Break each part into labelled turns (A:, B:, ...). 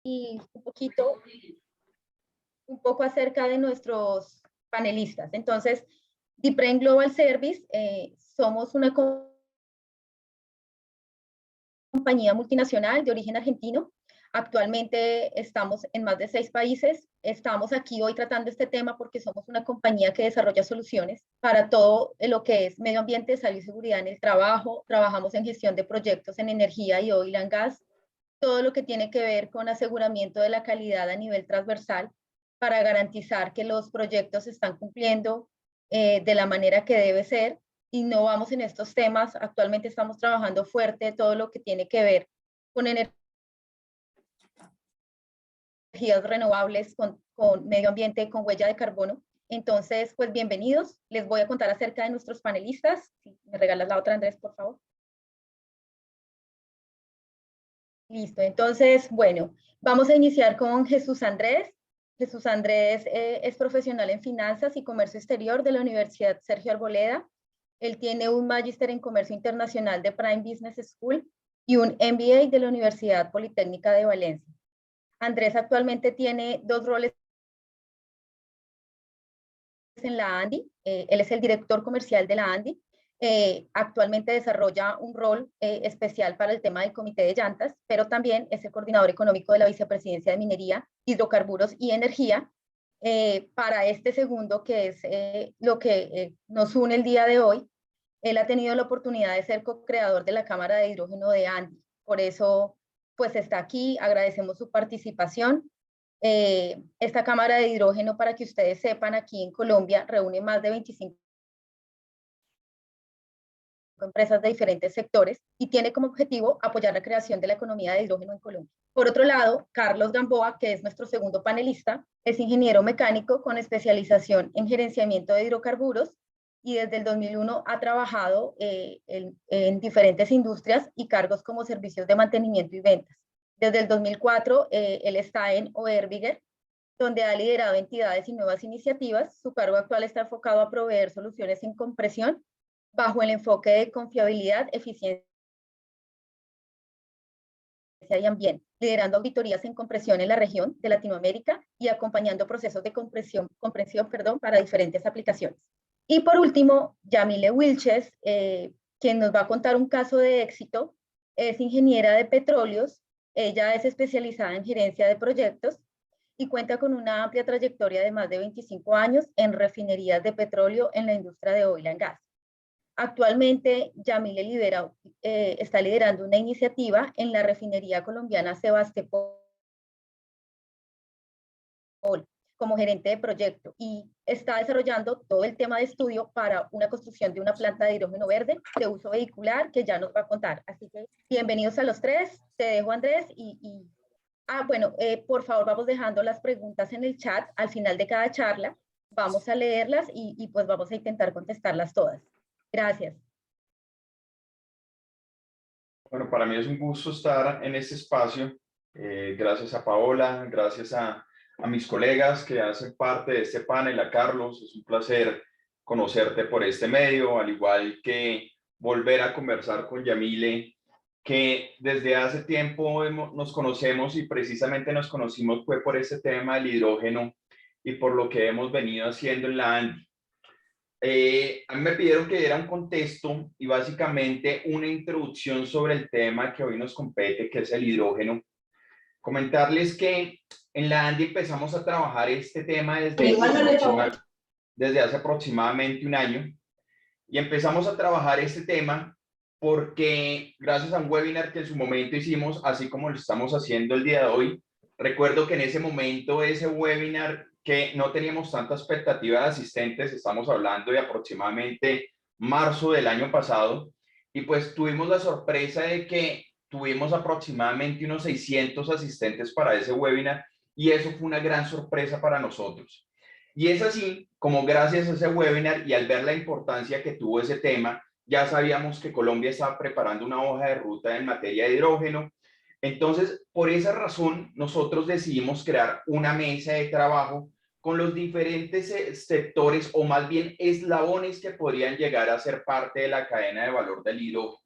A: y un poco acerca de nuestros panelistas. Entonces, DIPREN Global Service, somos una compañía multinacional de origen argentino. Actualmente estamos en más de 6 países. Estamos aquí hoy tratando este tema porque somos una compañía que desarrolla soluciones para todo lo que es medio ambiente, salud y seguridad en el trabajo. Trabajamos en gestión de proyectos en energía y oil and gas. Todo lo que tiene que ver con aseguramiento de la calidad a nivel transversal para garantizar que los proyectos se están cumpliendo de la manera que debe ser. Innovamos en estos temas. Actualmente estamos trabajando fuerte todo lo que tiene que ver con energías renovables, con medio ambiente, con huella de carbono. Entonces, pues bienvenidos. Les voy a contar acerca de nuestros panelistas. Si me regalas la otra, Andrés, por favor. Listo. Entonces, bueno, vamos a iniciar con Jesús Andrés. Jesús Andrés es profesional en finanzas y comercio exterior de la Universidad Sergio Arboleda. Él tiene un magíster en comercio internacional de Prime Business School y un MBA de la Universidad Politécnica de Valencia. Andrés actualmente tiene 2 roles en la ANDI. Él es el director comercial de la ANDI. Actualmente desarrolla un rol especial para el tema del comité de llantas, pero también es el coordinador económico de la Vicepresidencia de Minería, Hidrocarburos y Energía. Para este segundo, que es lo que nos une el día de hoy, él ha tenido la oportunidad de ser co-creador de la Cámara de Hidrógeno de ANDI. Por eso, pues está aquí, agradecemos su participación. Esta Cámara de Hidrógeno, para que ustedes sepan, aquí en Colombia reúne más de 25 empresas de diferentes sectores y tiene como objetivo apoyar la creación de la economía de hidrógeno en Colombia. Por otro lado, Carlos Gamboa, que es nuestro segundo panelista, es ingeniero mecánico con especialización en gerenciamiento de hidrocarburos y desde el 2001 ha trabajado en diferentes industrias y cargos como servicios de mantenimiento y ventas. Desde el 2004, él está en Oerbiger, donde ha liderado entidades y nuevas iniciativas. Su cargo actual está enfocado a proveer soluciones en compresión bajo el enfoque de confiabilidad, eficiencia y ambiente, liderando auditorías en compresión en la región de Latinoamérica y acompañando procesos de comprensión para diferentes aplicaciones. Y por último, Yamile Wilches, quien nos va a contar un caso de éxito, es ingeniera de petróleos. Ella es especializada en gerencia de proyectos y cuenta con una amplia trayectoria de más de 25 años en refinerías de petróleo en la industria de oil and gas. Actualmente, Yamile está liderando una iniciativa en la refinería colombiana Sebastopol como gerente de proyecto y está desarrollando todo el tema de estudio para una construcción de una planta de hidrógeno verde de uso vehicular que ya nos va a contar. Así que bienvenidos a los 3. Te dejo, Andrés, por favor, vamos dejando las preguntas en el chat al final de cada charla. Vamos a leerlas y pues vamos a intentar contestarlas todas. Gracias.
B: Bueno, para mí es un gusto estar en este espacio. Gracias a Paola, gracias a mis colegas que hacen parte de este panel, a Carlos. Es un placer conocerte por este medio, al igual que volver a conversar con Yamile, que desde hace tiempo nos conocemos y precisamente nos conocimos fue por este tema del hidrógeno y por lo que hemos venido haciendo en la ANDI. A mí me pidieron que diera un contexto y básicamente una introducción sobre el tema que hoy nos compete, que es el hidrógeno. Comentarles que en la ANDI empezamos a trabajar este tema desde hace aproximadamente un año y empezamos a trabajar este tema porque gracias a un webinar que en su momento hicimos, así como lo estamos haciendo el día de hoy, recuerdo que en ese momento ese webinar que no teníamos tanta expectativa de asistentes, estamos hablando de aproximadamente marzo del año pasado, y pues tuvimos la sorpresa de que tuvimos aproximadamente unos 600 asistentes para ese webinar, y eso fue una gran sorpresa para nosotros. Y es así como gracias a ese webinar y al ver la importancia que tuvo ese tema, ya sabíamos que Colombia estaba preparando una hoja de ruta en materia de hidrógeno. Entonces, por esa razón, nosotros decidimos crear una mesa de trabajo con los diferentes sectores o más bien eslabones que podrían llegar a ser parte de la cadena de valor del hidrógeno.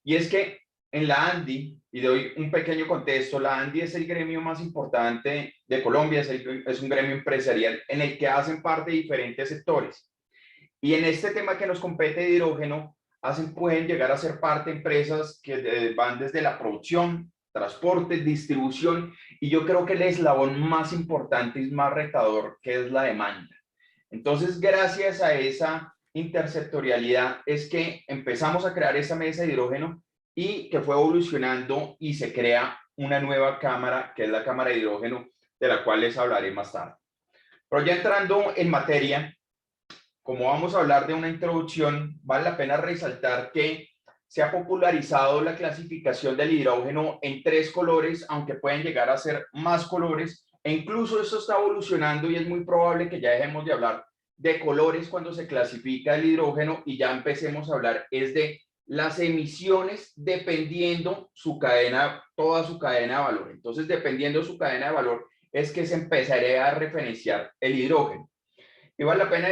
B: Y es que en la ANDI, y doy un pequeño contexto, la ANDI es el gremio más importante de Colombia, es un gremio empresarial en el que hacen parte diferentes sectores. Y en este tema que nos compete de hidrógeno, pueden llegar a ser parte empresas que van desde la producción, transporte, distribución, y yo creo que el eslabón más importante y más retador, que es la demanda. Entonces, gracias a esa intersectorialidad es que empezamos a crear esa mesa de hidrógeno y que fue evolucionando y se crea una nueva cámara, que es la cámara de hidrógeno, de la cual les hablaré más tarde. Pero ya entrando en materia, como vamos a hablar de una introducción, vale la pena resaltar que se ha popularizado la clasificación del hidrógeno en 3 colores, aunque pueden llegar a ser más colores, e incluso eso está evolucionando y es muy probable que ya dejemos de hablar de colores cuando se clasifica el hidrógeno y ya empecemos a hablar es de las emisiones dependiendo su cadena, toda su cadena de valor. Entonces, dependiendo su cadena de valor, es que se empezaría a referenciar el hidrógeno. Y vale la pena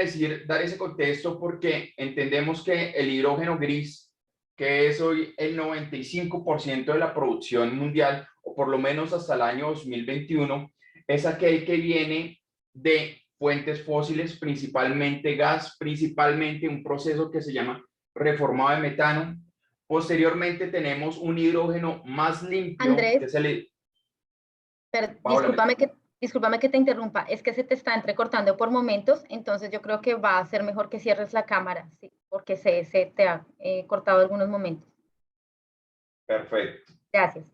B: dar ese contexto porque entendemos que el hidrógeno gris, que es hoy el 95% de la producción mundial, o por lo menos hasta el año 2021, es aquel que viene de fuentes fósiles, principalmente gas, principalmente un proceso que se llama reformado de metano. Posteriormente tenemos un hidrógeno más limpio,
A: Andrés,
B: que es el...
A: discúlpame que te interrumpa, es que se te está entrecortando por momentos, entonces yo creo que va a ser mejor que cierres la cámara, ¿sí? Porque se te ha cortado algunos momentos.
B: Perfecto.
A: Gracias.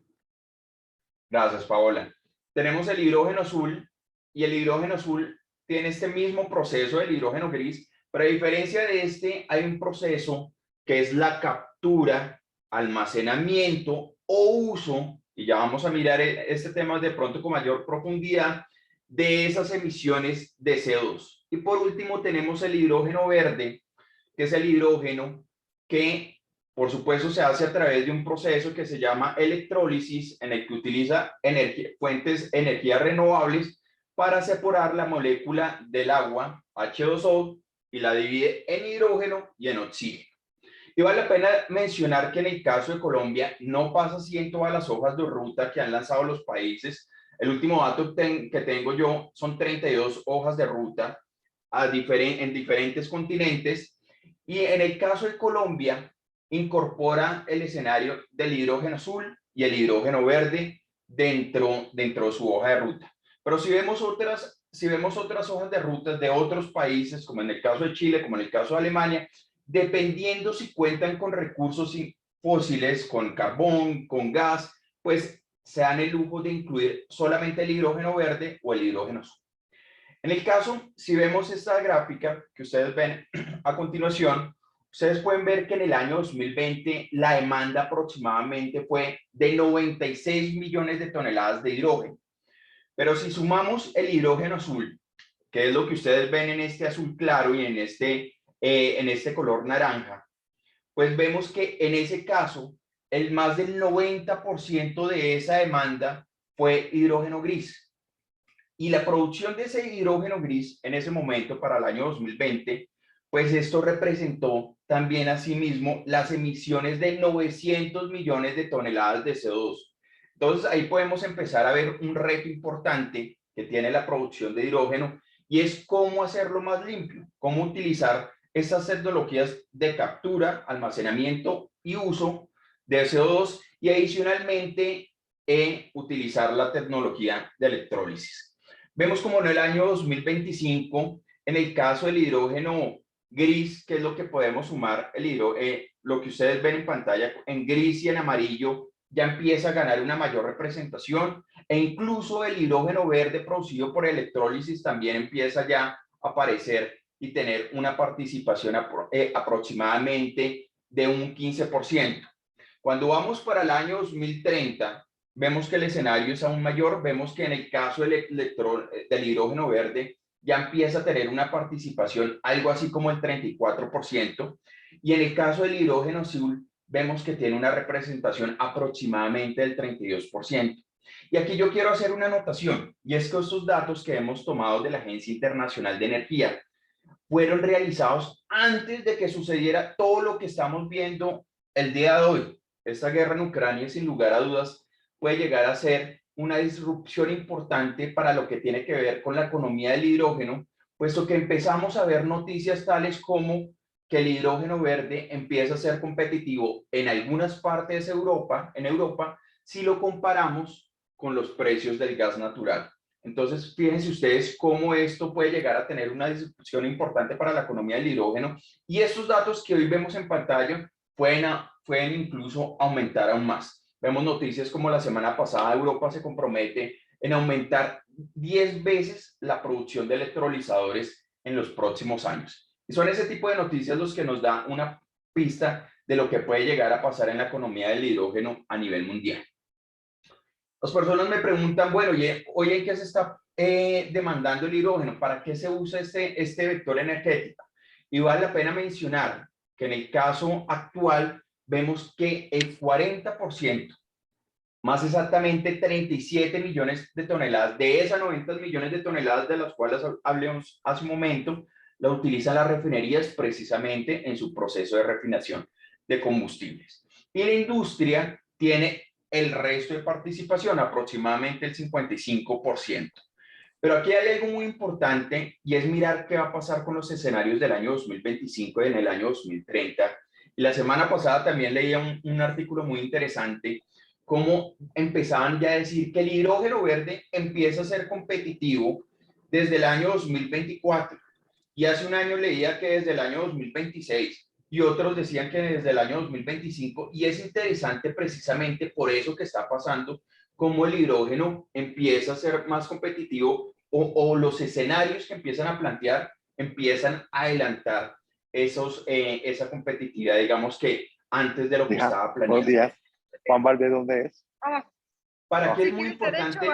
B: Gracias, Paola. Tenemos el hidrógeno azul y el hidrógeno azul tiene este mismo proceso del hidrógeno gris, pero a diferencia de este hay un proceso que es la captura, almacenamiento o uso, y ya vamos a mirar este tema de pronto con mayor profundidad, de esas emisiones de CO2. Y por último tenemos el hidrógeno verde, que es el hidrógeno que por supuesto se hace a través de un proceso que se llama electrólisis, en el que utiliza fuentes de energía renovables para separar la molécula del agua, H2O, y la divide en hidrógeno y en oxígeno. Y vale la pena mencionar que en el caso de Colombia no pasa así en todas las hojas de ruta que han lanzado los países. El último dato que tengo yo son 32 hojas de ruta en diferentes continentes. Y en el caso de Colombia, incorpora el escenario del hidrógeno azul y el hidrógeno verde dentro de su hoja de ruta. Pero si vemos otras hojas de ruta de otros países, como en el caso de Chile, como en el caso de Alemania, dependiendo si cuentan con recursos fósiles, con carbón, con gas, pues se dan el lujo de incluir solamente el hidrógeno verde o el hidrógeno azul. En el caso, si vemos esta gráfica que ustedes ven a continuación, ustedes pueden ver que en el año 2020 la demanda aproximadamente fue de 96 millones de toneladas de hidrógeno. Pero si sumamos el hidrógeno azul, que es lo que ustedes ven en este azul claro y en este color naranja, pues vemos que en ese caso, el más del 90% de esa demanda fue hidrógeno gris. Y la producción de ese hidrógeno gris en ese momento para el año 2020, pues esto representó también asimismo las emisiones de 900 millones de toneladas de CO2. Entonces ahí podemos empezar a ver un reto importante que tiene la producción de hidrógeno y es cómo hacerlo más limpio, cómo utilizar estas tecnologías de captura, almacenamiento y uso de CO2 y adicionalmente utilizar la tecnología de electrólisis. Vemos como en el año 2025, en el caso del hidrógeno gris, que es lo que podemos sumar, lo que ustedes ven en pantalla, en gris y en amarillo, ya empieza a ganar una mayor representación e incluso el hidrógeno verde producido por electrólisis también empieza ya a aparecer y tener una participación aproximadamente de un 15%. Cuando vamos para el año 2030, vemos que el escenario es aún mayor, vemos que en el caso del hidrógeno verde ya empieza a tener una participación algo así como el 34%, y en el caso del hidrógeno azul vemos que tiene una representación aproximadamente del 32%. Y aquí yo quiero hacer una anotación, y es que estos datos que hemos tomado de la Agencia Internacional de Energía fueron realizados antes de que sucediera todo lo que estamos viendo el día de hoy. esta guerra en Ucrania, sin lugar a dudas, puede llegar a ser una disrupción importante para lo que tiene que ver con la economía del hidrógeno, puesto que empezamos a ver noticias tales como que el hidrógeno verde empieza a ser competitivo en algunas partes de Europa, si lo comparamos con los precios del gas natural. Entonces, fíjense ustedes cómo esto puede llegar a tener una disrupción importante para la economía del hidrógeno, y estos datos que hoy vemos en pantalla pueden incluso aumentar aún más. Vemos noticias como la semana pasada Europa se compromete en aumentar 10 veces la producción de electrolizadores en los próximos años. Y son ese tipo de noticias los que nos da una pista de lo que puede llegar a pasar en la economía del hidrógeno a nivel mundial. Las personas me preguntan, bueno, oye, ¿en qué se está demandando el hidrógeno? ¿Para qué se usa este vector energético? Y vale la pena mencionar que en el caso actual vemos que el 40%, más exactamente 37 millones de toneladas, de esas 90 millones de toneladas de las cuales hablamos hace un momento, la utilizan las refinerías precisamente en su proceso de refinación de combustibles. Y la industria tiene el resto de participación, aproximadamente el 55%. Pero aquí hay algo muy importante y es mirar qué va a pasar con los escenarios del año 2025 y en el año 2030. Y la semana pasada también leía un artículo muy interesante, cómo empezaban ya a decir que el hidrógeno verde empieza a ser competitivo desde el año 2024. Y hace un año leía que desde el año 2026 y otros decían que desde el año 2025, y es interesante precisamente por eso que está pasando, cómo el hidrógeno empieza a ser más competitivo o los escenarios que empiezan a plantear empiezan a adelantar esa competitividad, digamos que antes de lo que estaba planeado.
C: Buenos días. Juan Valdez, ¿dónde es?
B: Para que es muy importante,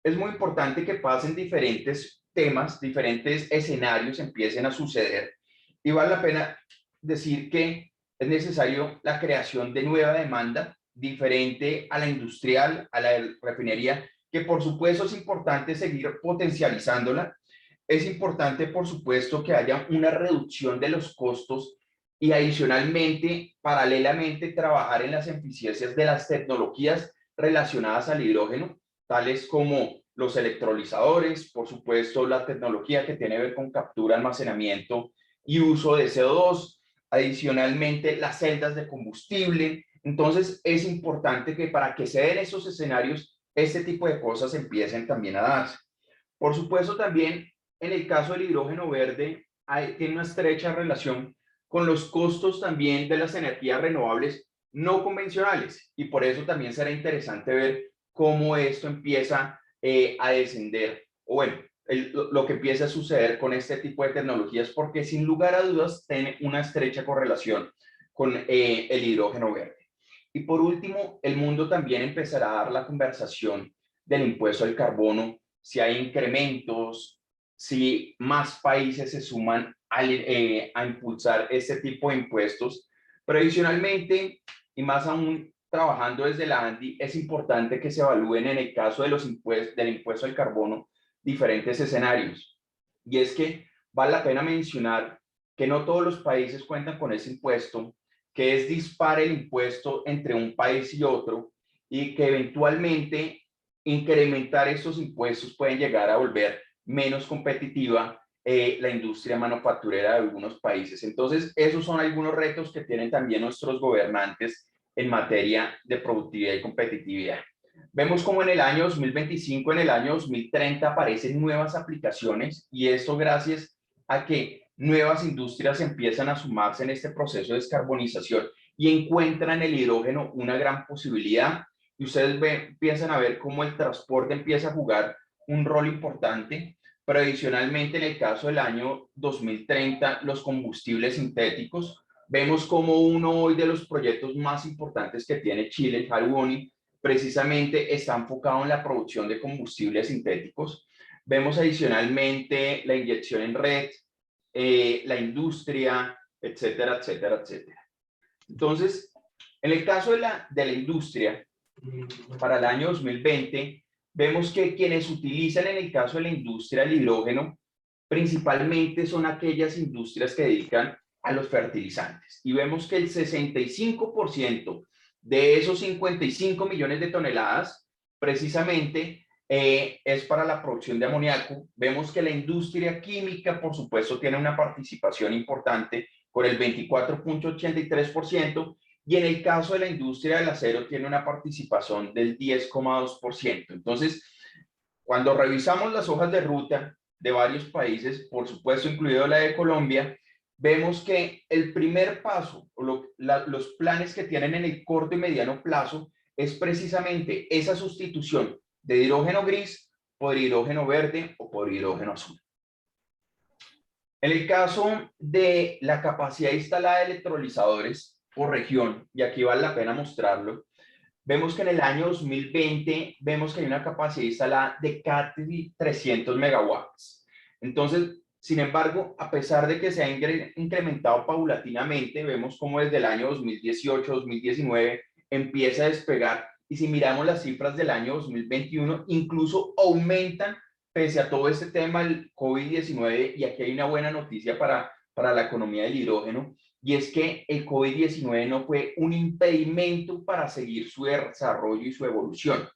B: es muy importante que pasen diferentes temas, diferentes escenarios empiecen a suceder, y vale la pena decir que es necesario la creación de nueva demanda diferente a la industrial, a la refinería, que por supuesto es importante seguir potencializándola. Es importante, por supuesto, que haya una reducción de los costos y adicionalmente, paralelamente, trabajar en las eficiencias de las tecnologías relacionadas al hidrógeno, tales como los electrolizadores, por supuesto, la tecnología que tiene que ver con captura, almacenamiento y uso de CO2, adicionalmente las celdas de combustible. Entonces, es importante que para que se den esos escenarios, este tipo de cosas empiecen también a darse. Por supuesto, también en el caso del hidrógeno verde, tiene una estrecha relación con los costos también de las energías renovables no convencionales, y por eso también será interesante ver cómo esto empieza a descender, o bueno, lo que empieza a suceder con este tipo de tecnologías, porque sin lugar a dudas tiene una estrecha correlación con el hidrógeno verde. Y por último, el mundo también empezará a dar la conversación del impuesto al carbono, si hay incrementos, si más países se suman a impulsar este tipo de impuestos. Pero adicionalmente, y más aún trabajando desde la ANDI, es importante que se evalúen en el caso de del impuesto al carbono diferentes escenarios. Y es que vale la pena mencionar que no todos los países cuentan con ese impuesto, que es dispar el impuesto entre un país y otro, y que eventualmente incrementar estos impuestos pueden llegar a volver menos competitiva la industria manufacturera de algunos países. Entonces, esos son algunos retos que tienen también nuestros gobernantes en materia de productividad y competitividad. Vemos como en el año 2025, en el año 2030 aparecen nuevas aplicaciones, y esto gracias a que nuevas industrias empiezan a sumarse en este proceso de descarbonización y encuentran el hidrógeno una gran posibilidad. Y ustedes piensan a ver cómo el transporte empieza a jugar un rol importante, pero adicionalmente en el caso del año 2030, los combustibles sintéticos, vemos como uno hoy de los proyectos más importantes que tiene Chile, el Haruboni, precisamente está enfocado en la producción de combustibles sintéticos. Vemos adicionalmente la inyección en red, la industria, etcétera, etcétera, etcétera. Entonces, en el caso de la industria, para el año 2020, vemos que quienes utilizan en el caso de la industria el hidrógeno, principalmente son aquellas industrias que dedican
D: a los fertilizantes. Y vemos que el 65% de esos 55 millones de toneladas precisamente es para la producción de amoníaco. Vemos que la industria química, por supuesto, tiene una participación importante con el 24.83%, y en el caso de la industria del acero tiene una participación del 10.2%. Entonces, cuando revisamos las hojas de ruta de varios países, por supuesto incluido la de Colombia, vemos que el primer paso, los planes que tienen en el corto y mediano plazo, es precisamente esa sustitución de hidrógeno gris por hidrógeno verde o por hidrógeno azul. En el caso de la capacidad instalada de electrolizadores por región, y aquí vale la pena mostrarlo, vemos que en el año 2020 vemos que hay una capacidad instalada de casi 300 megawatts. Entonces, sin embargo, a pesar de que se ha incrementado paulatinamente, vemos como desde el año 2018-2019 empieza a despegar, y si miramos las cifras del año 2021, incluso aumentan pese a todo este tema del COVID-19, y aquí hay una buena noticia para la economía del hidrógeno, y es que el COVID-19 no fue un impedimento para seguir su desarrollo y su evolución.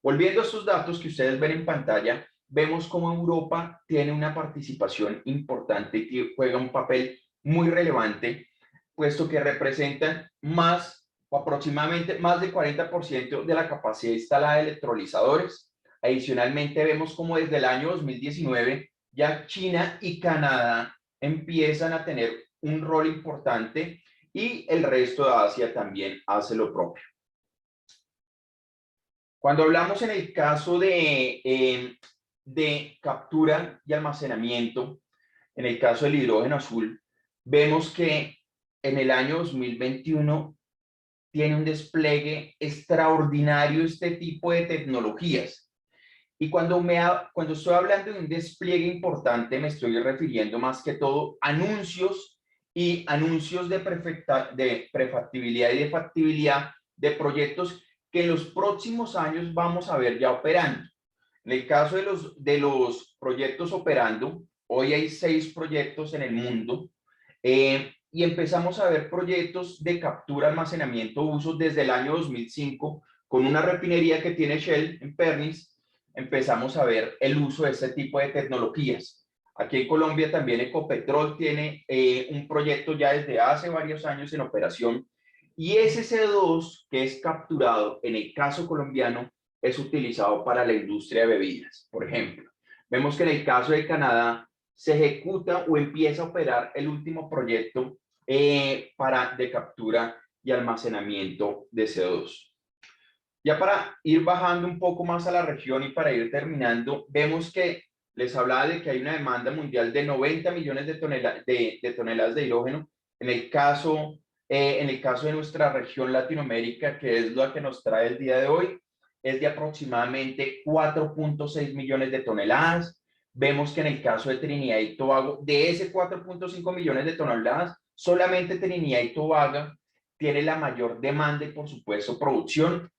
D: Volviendo a estos datos que ustedes ven en pantalla, vemos cómo Europa tiene una participación importante y juega un papel muy relevante, puesto que representan más o aproximadamente más del 40% de la capacidad instalada de electrolizadores. Adicionalmente, vemos como desde el año 2019 ya China y Canadá empiezan a tener un rol importante, y el resto de Asia también hace lo propio. Cuando hablamos en el caso de captura y almacenamiento, en el caso del hidrógeno azul, vemos que en el año 2021 tiene un despliegue extraordinario este tipo de tecnologías. Y cuando estoy hablando de un despliegue importante, me estoy refiriendo más que todo a anuncios de prefactibilidad y de factibilidad de proyectos que en los próximos años vamos a ver ya operando. En el caso de los proyectos operando, hoy hay 6 proyectos en el mundo, y empezamos a ver proyectos de captura, almacenamiento, uso desde el año 2005, con una refinería que tiene Shell en Pernis. Empezamos a ver el uso de este tipo de tecnologías. Aquí en Colombia también Ecopetrol tiene un proyecto ya desde hace varios años en operación, y ese CO2 que es capturado en el caso colombiano es utilizado para la industria de bebidas. Por ejemplo, vemos que en el caso de Canadá se ejecuta o empieza a operar el último proyecto de captura y almacenamiento de CO2. Ya para ir bajando un poco más a la región y para ir terminando, vemos que les hablaba de que hay una demanda mundial de 90 millones de toneladas de hidrógeno. En el caso de nuestra región Latinoamérica, que es la que nos trae el día de hoy, es de aproximadamente 4.6 millones de toneladas. Vemos que en el caso de Trinidad y Tobago, de ese 4.5 millones de toneladas, solamente Trinidad y Tobago tiene la mayor demanda y, por supuesto, producción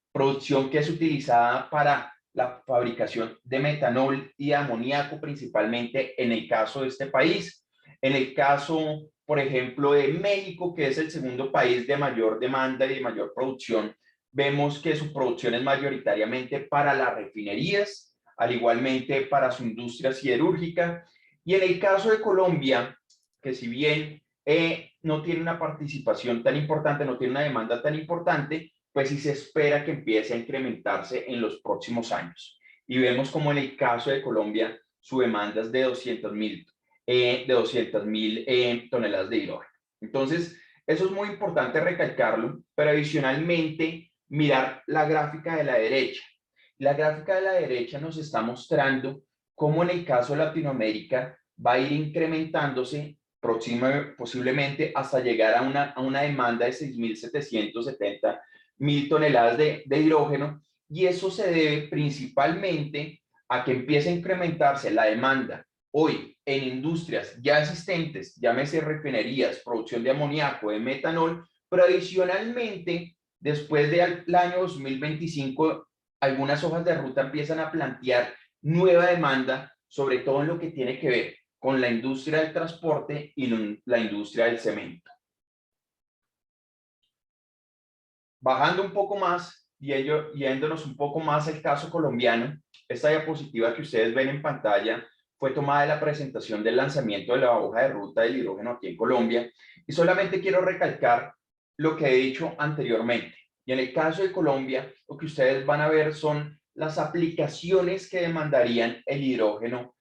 D: que es utilizada para la fabricación de metanol y amoníaco, principalmente en el caso de este país. En el caso, por ejemplo, de México, que es el segundo país de mayor demanda y de mayor producción, vemos que su producción es mayoritariamente para las refinerías, al igualmente para su industria siderúrgica. Y en el caso de Colombia, que si bien no tiene una participación tan importante, no tiene una demanda tan importante, pues sí se espera que empiece a incrementarse en los próximos años. Y vemos como en el caso de Colombia, su demanda es de 200.000 toneladas de hidrógeno. Entonces, eso es muy importante recalcarlo, pero adicionalmente mirar la gráfica de la derecha. La gráfica de la derecha nos está mostrando cómo en el caso de Latinoamérica va a ir incrementándose posiblemente hasta llegar a una demanda de 6.770.000 toneladas de hidrógeno, y eso se debe principalmente a que empieza a incrementarse la demanda hoy en industrias ya existentes, llámese refinerías, producción de amoníaco, de metanol, pero adicionalmente, después del año 2025, algunas hojas de ruta empiezan a plantear nueva demanda, sobre todo en lo que tiene que ver con la industria del transporte y la industria del cemento. Bajando un poco más y yéndonos un poco más al caso colombiano, esta diapositiva que ustedes ven en pantalla fue tomada de la presentación del lanzamiento de la hoja de ruta del hidrógeno aquí en Colombia, y solamente quiero recalcar lo que he dicho anteriormente. Y en el caso de Colombia, lo que ustedes van a ver son las aplicaciones que demandarían el hidrógeno,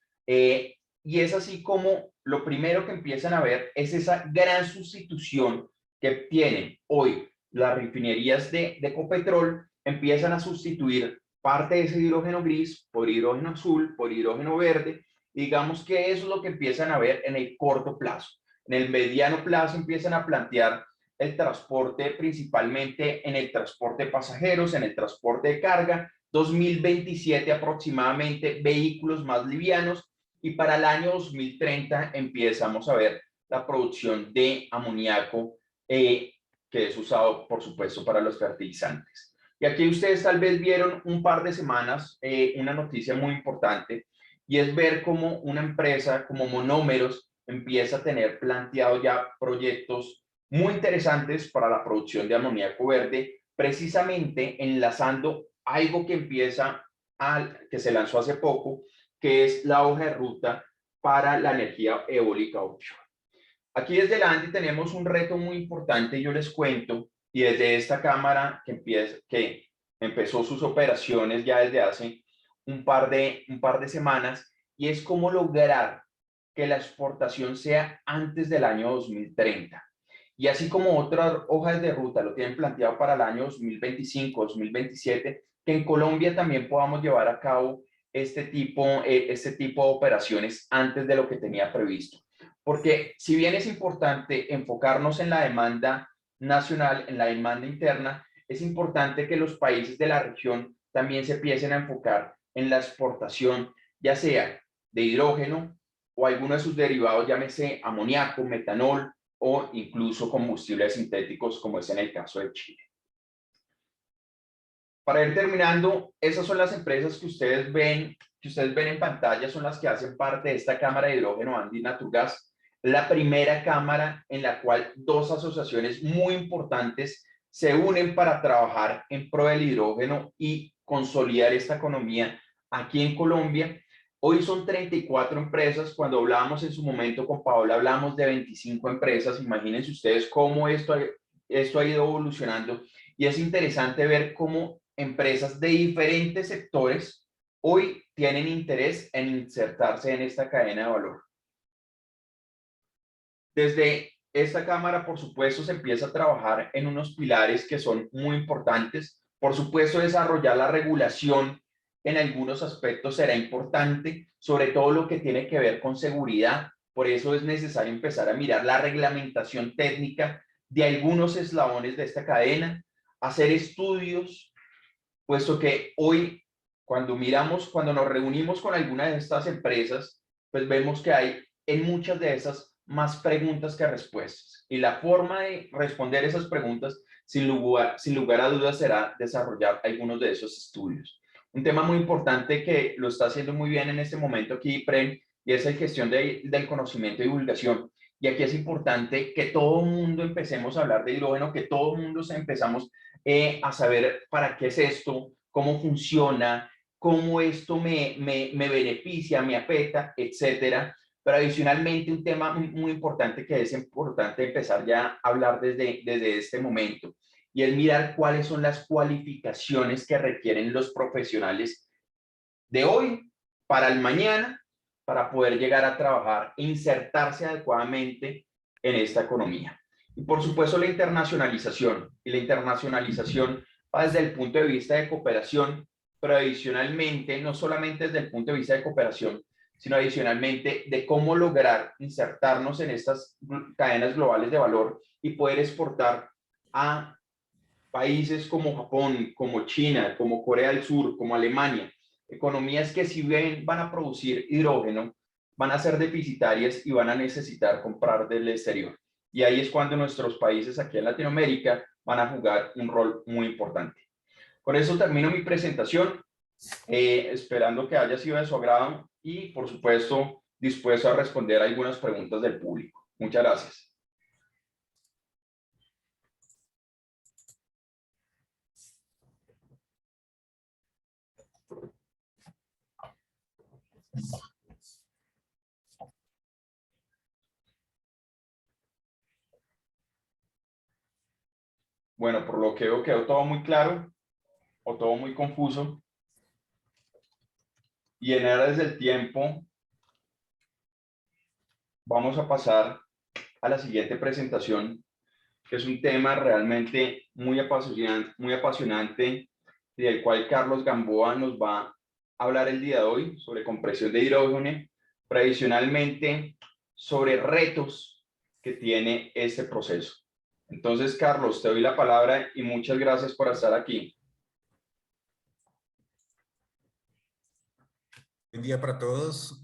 D: y es así como lo primero que empiezan a ver es esa gran sustitución que tienen hoy las refinerías de Ecopetrol. Empiezan a sustituir parte de ese hidrógeno gris por hidrógeno azul, por hidrógeno verde. Digamos que eso es lo que empiezan a ver en el corto plazo. En el mediano plazo empiezan a plantear el transporte, principalmente en el transporte de pasajeros, en el transporte de carga. 2027 aproximadamente vehículos más livianos, y para el año 2030 empezamos a ver la producción de amoníaco, que es usado, por supuesto, para los fertilizantes. Y aquí ustedes tal vez vieron un par de semanas una noticia muy importante, y es ver cómo una empresa como Monómeros empieza a tener planteado ya proyectos muy interesantes para la producción de amoníaco verde, precisamente enlazando algo que que se lanzó hace poco, que es la hoja de ruta para la energía eólica offshore. Aquí desde la ANDI tenemos un reto muy importante, yo les cuento, y desde esta cámara que empezó sus operaciones ya desde hace un par de semanas, y es cómo lograr que la exportación sea antes del año 2030. Y así como otras hojas de ruta lo tienen planteado para el año 2025, 2027, que en Colombia también podamos llevar a cabo este tipo de operaciones antes de lo que tenía previsto. Porque si bien es importante enfocarnos en la demanda nacional, en la demanda interna, es importante que los países de la región también se empiecen a enfocar en la exportación, ya sea de hidrógeno o alguno de sus derivados, llámese amoníaco, metanol o incluso combustibles sintéticos, como es en el caso de Chile. Para ir terminando, esas son las empresas que ustedes ven en pantalla, son las que hacen parte de esta cámara de hidrógeno Andes Naturgas, la primera cámara en la cual dos asociaciones muy importantes se unen para trabajar en pro del hidrógeno y consolidar esta economía aquí en Colombia. Hoy son 34 empresas. Cuando hablábamos en su momento con Paola, hablamos de 25 empresas. Imagínense ustedes cómo esto ha ido evolucionando, y es interesante ver cómo empresas de diferentes sectores hoy tienen interés en insertarse en esta cadena de valor. Desde esta cámara, por supuesto, se empieza a trabajar en unos pilares que son muy importantes. Por supuesto, desarrollar la regulación en algunos aspectos será importante, sobre todo lo que tiene que ver con seguridad. Por eso es necesario empezar a mirar la reglamentación técnica de algunos eslabones de esta cadena, hacer estudios, puesto que hoy, cuando nos reunimos con alguna de estas empresas, pues vemos que hay en muchas de esas más preguntas que respuestas. Y la forma de responder esas preguntas, sin lugar a dudas, será desarrollar algunos de esos estudios. Un tema muy importante que lo está haciendo muy bien en este momento aquí PREM, y es la gestión del conocimiento y divulgación. Y aquí es importante que todo el mundo empecemos a hablar de hidrógeno, que todo el mundo empezamos a saber para qué es esto, cómo funciona, cómo esto me beneficia, me afecta, etcétera. Pero adicionalmente un tema muy importante que es importante empezar ya a hablar desde este momento, y es mirar cuáles son las cualificaciones que requieren los profesionales de hoy para el mañana, para poder llegar a trabajar e insertarse adecuadamente en esta economía. Y por supuesto la internacionalización. Y la internacionalización va desde el punto de vista de cooperación, pero adicionalmente, no solamente desde el punto de vista de cooperación, sino adicionalmente de cómo lograr insertarnos en estas cadenas globales de valor y poder exportar a países como Japón, como China, como Corea del Sur, como Alemania, economías que si bien van a producir hidrógeno, van a ser deficitarias y van a necesitar comprar del exterior. Y ahí es cuando nuestros países aquí en Latinoamérica van a jugar un rol muy importante. Con eso termino mi presentación, esperando que haya sido de su agrado, y por supuesto dispuesto a responder algunas preguntas del público. Muchas gracias. Bueno, por lo que veo quedó todo muy claro o todo muy confuso. Y en aras del tiempo, vamos a pasar a la siguiente presentación, que es un tema realmente muy apasionante y del cual Carlos Gamboa nos va a hablar el día de hoy sobre compresión de hidrógeno, tradicionalmente sobre retos que tiene este proceso. Entonces, Carlos, te doy la palabra y muchas gracias por estar aquí.
E: Buen día para todos.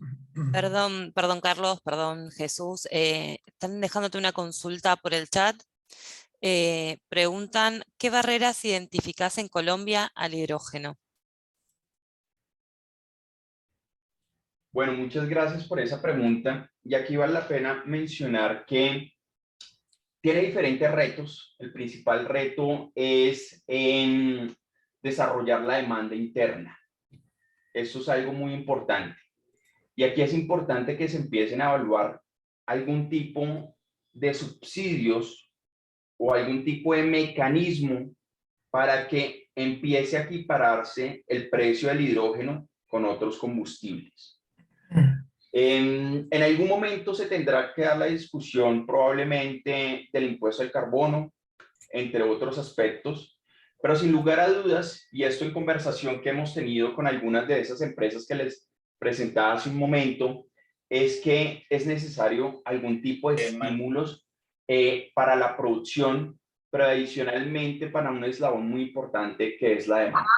F: Perdón, Carlos, perdón Jesús. Están dejándote una consulta por el chat. Preguntan, ¿qué barreras identificás en Colombia al hidrógeno?
D: Bueno, muchas gracias por esa pregunta. Y aquí vale la pena mencionar que tiene diferentes retos. El principal reto es desarrollar la demanda interna. Eso es algo muy importante. Y aquí es importante que se empiecen a evaluar algún tipo de subsidios o algún tipo de mecanismo para que empiece a equipararse el precio del hidrógeno con otros combustibles. En algún momento se tendrá que dar la discusión probablemente del impuesto al carbono, entre otros aspectos, pero sin lugar a dudas, y esto en conversación que hemos tenido con algunas de esas empresas que les presentaba hace un momento, es que es necesario algún tipo de estímulos para la producción, pero adicionalmente para un eslabón muy importante que es la demanda.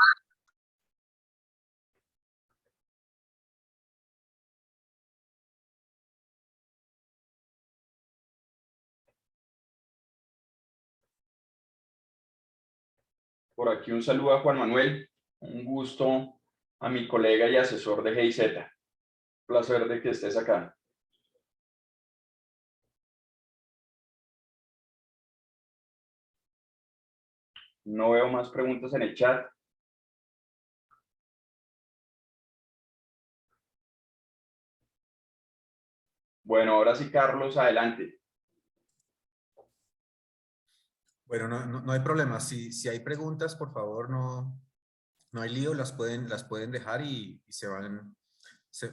D: Por aquí un saludo a Juan Manuel, un gusto a mi colega y asesor de GIZ. Placer de que estés acá. No veo más preguntas en el chat. Bueno, ahora sí, Carlos, adelante.
E: Bueno, no hay problema. Si hay preguntas, por favor, no hay lío, las pueden dejar y se van.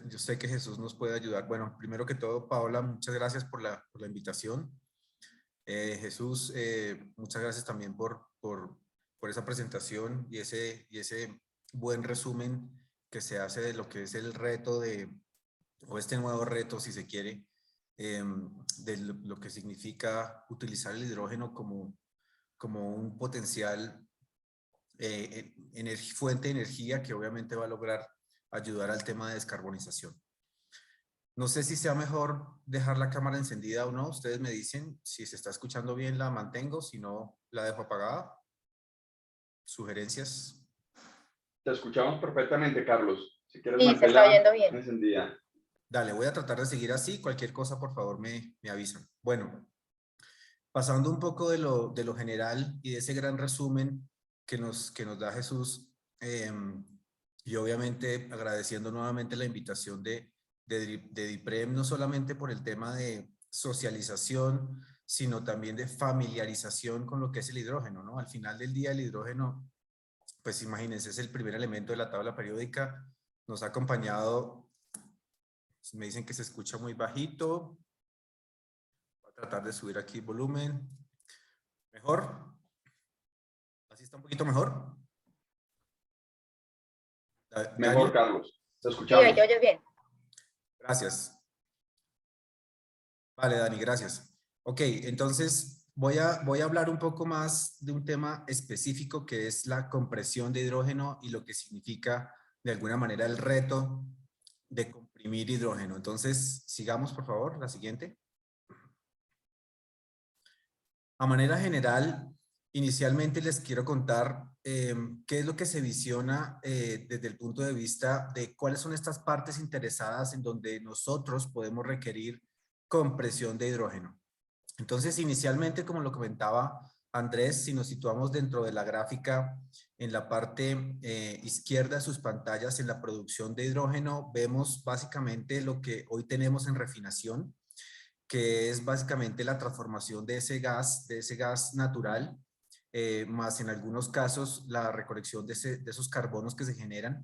E: Yo sé que Jesús nos puede ayudar. Bueno, primero que todo, Paola, muchas gracias por la invitación. Jesús, muchas gracias también por esa presentación y ese buen resumen que se hace de lo que es el reto o este nuevo reto, si se quiere, de lo que significa utilizar el hidrógeno como un potencial fuente de energía que obviamente va a lograr ayudar al tema de descarbonización. No sé si sea mejor dejar la cámara encendida o no. Ustedes me dicen si se está escuchando bien, la mantengo, si no, la dejo apagada. ¿Sugerencias?
D: Te escuchamos perfectamente, Carlos. Si quieres,
A: Sí, se está oyendo bien.
D: Encendida.
E: Dale, voy a tratar de seguir así. Cualquier cosa, por favor, me avisan. Bueno, pasando un poco de lo general y de ese gran resumen que nos da Jesús, y obviamente agradeciendo nuevamente la invitación de DIPREM, no solamente por el tema de socialización, sino también de familiarización con lo que es el hidrógeno, ¿no? Al final del día el hidrógeno, pues imagínense, es el primer elemento de la tabla periódica, nos ha acompañado, me dicen que se escucha muy bajito, voy a tratar de subir aquí el volumen, ¿mejor? ¿Así está un poquito mejor?
D: Mejor, Carlos. Te
A: Sí,
D: escuchamos.
A: ahí te oyes bien.
E: Gracias. Vale, Dani, gracias. Ok, entonces voy a hablar un poco más de un tema específico que es la compresión de hidrógeno y lo que significa de alguna manera el reto de comprimir hidrógeno. Entonces, sigamos por favor, la siguiente. A manera general, inicialmente les quiero contar qué es lo que se visiona desde el punto de vista de cuáles son estas partes interesadas en donde nosotros podemos requerir compresión de hidrógeno. Entonces, inicialmente, como lo comentaba Andrés, si nos situamos dentro de la gráfica en la parte izquierda de sus pantallas, en la producción de hidrógeno, vemos básicamente lo que hoy tenemos en refinación, que es básicamente la transformación de ese gas natural, más en algunos casos la recolección de esos carbonos que se generan.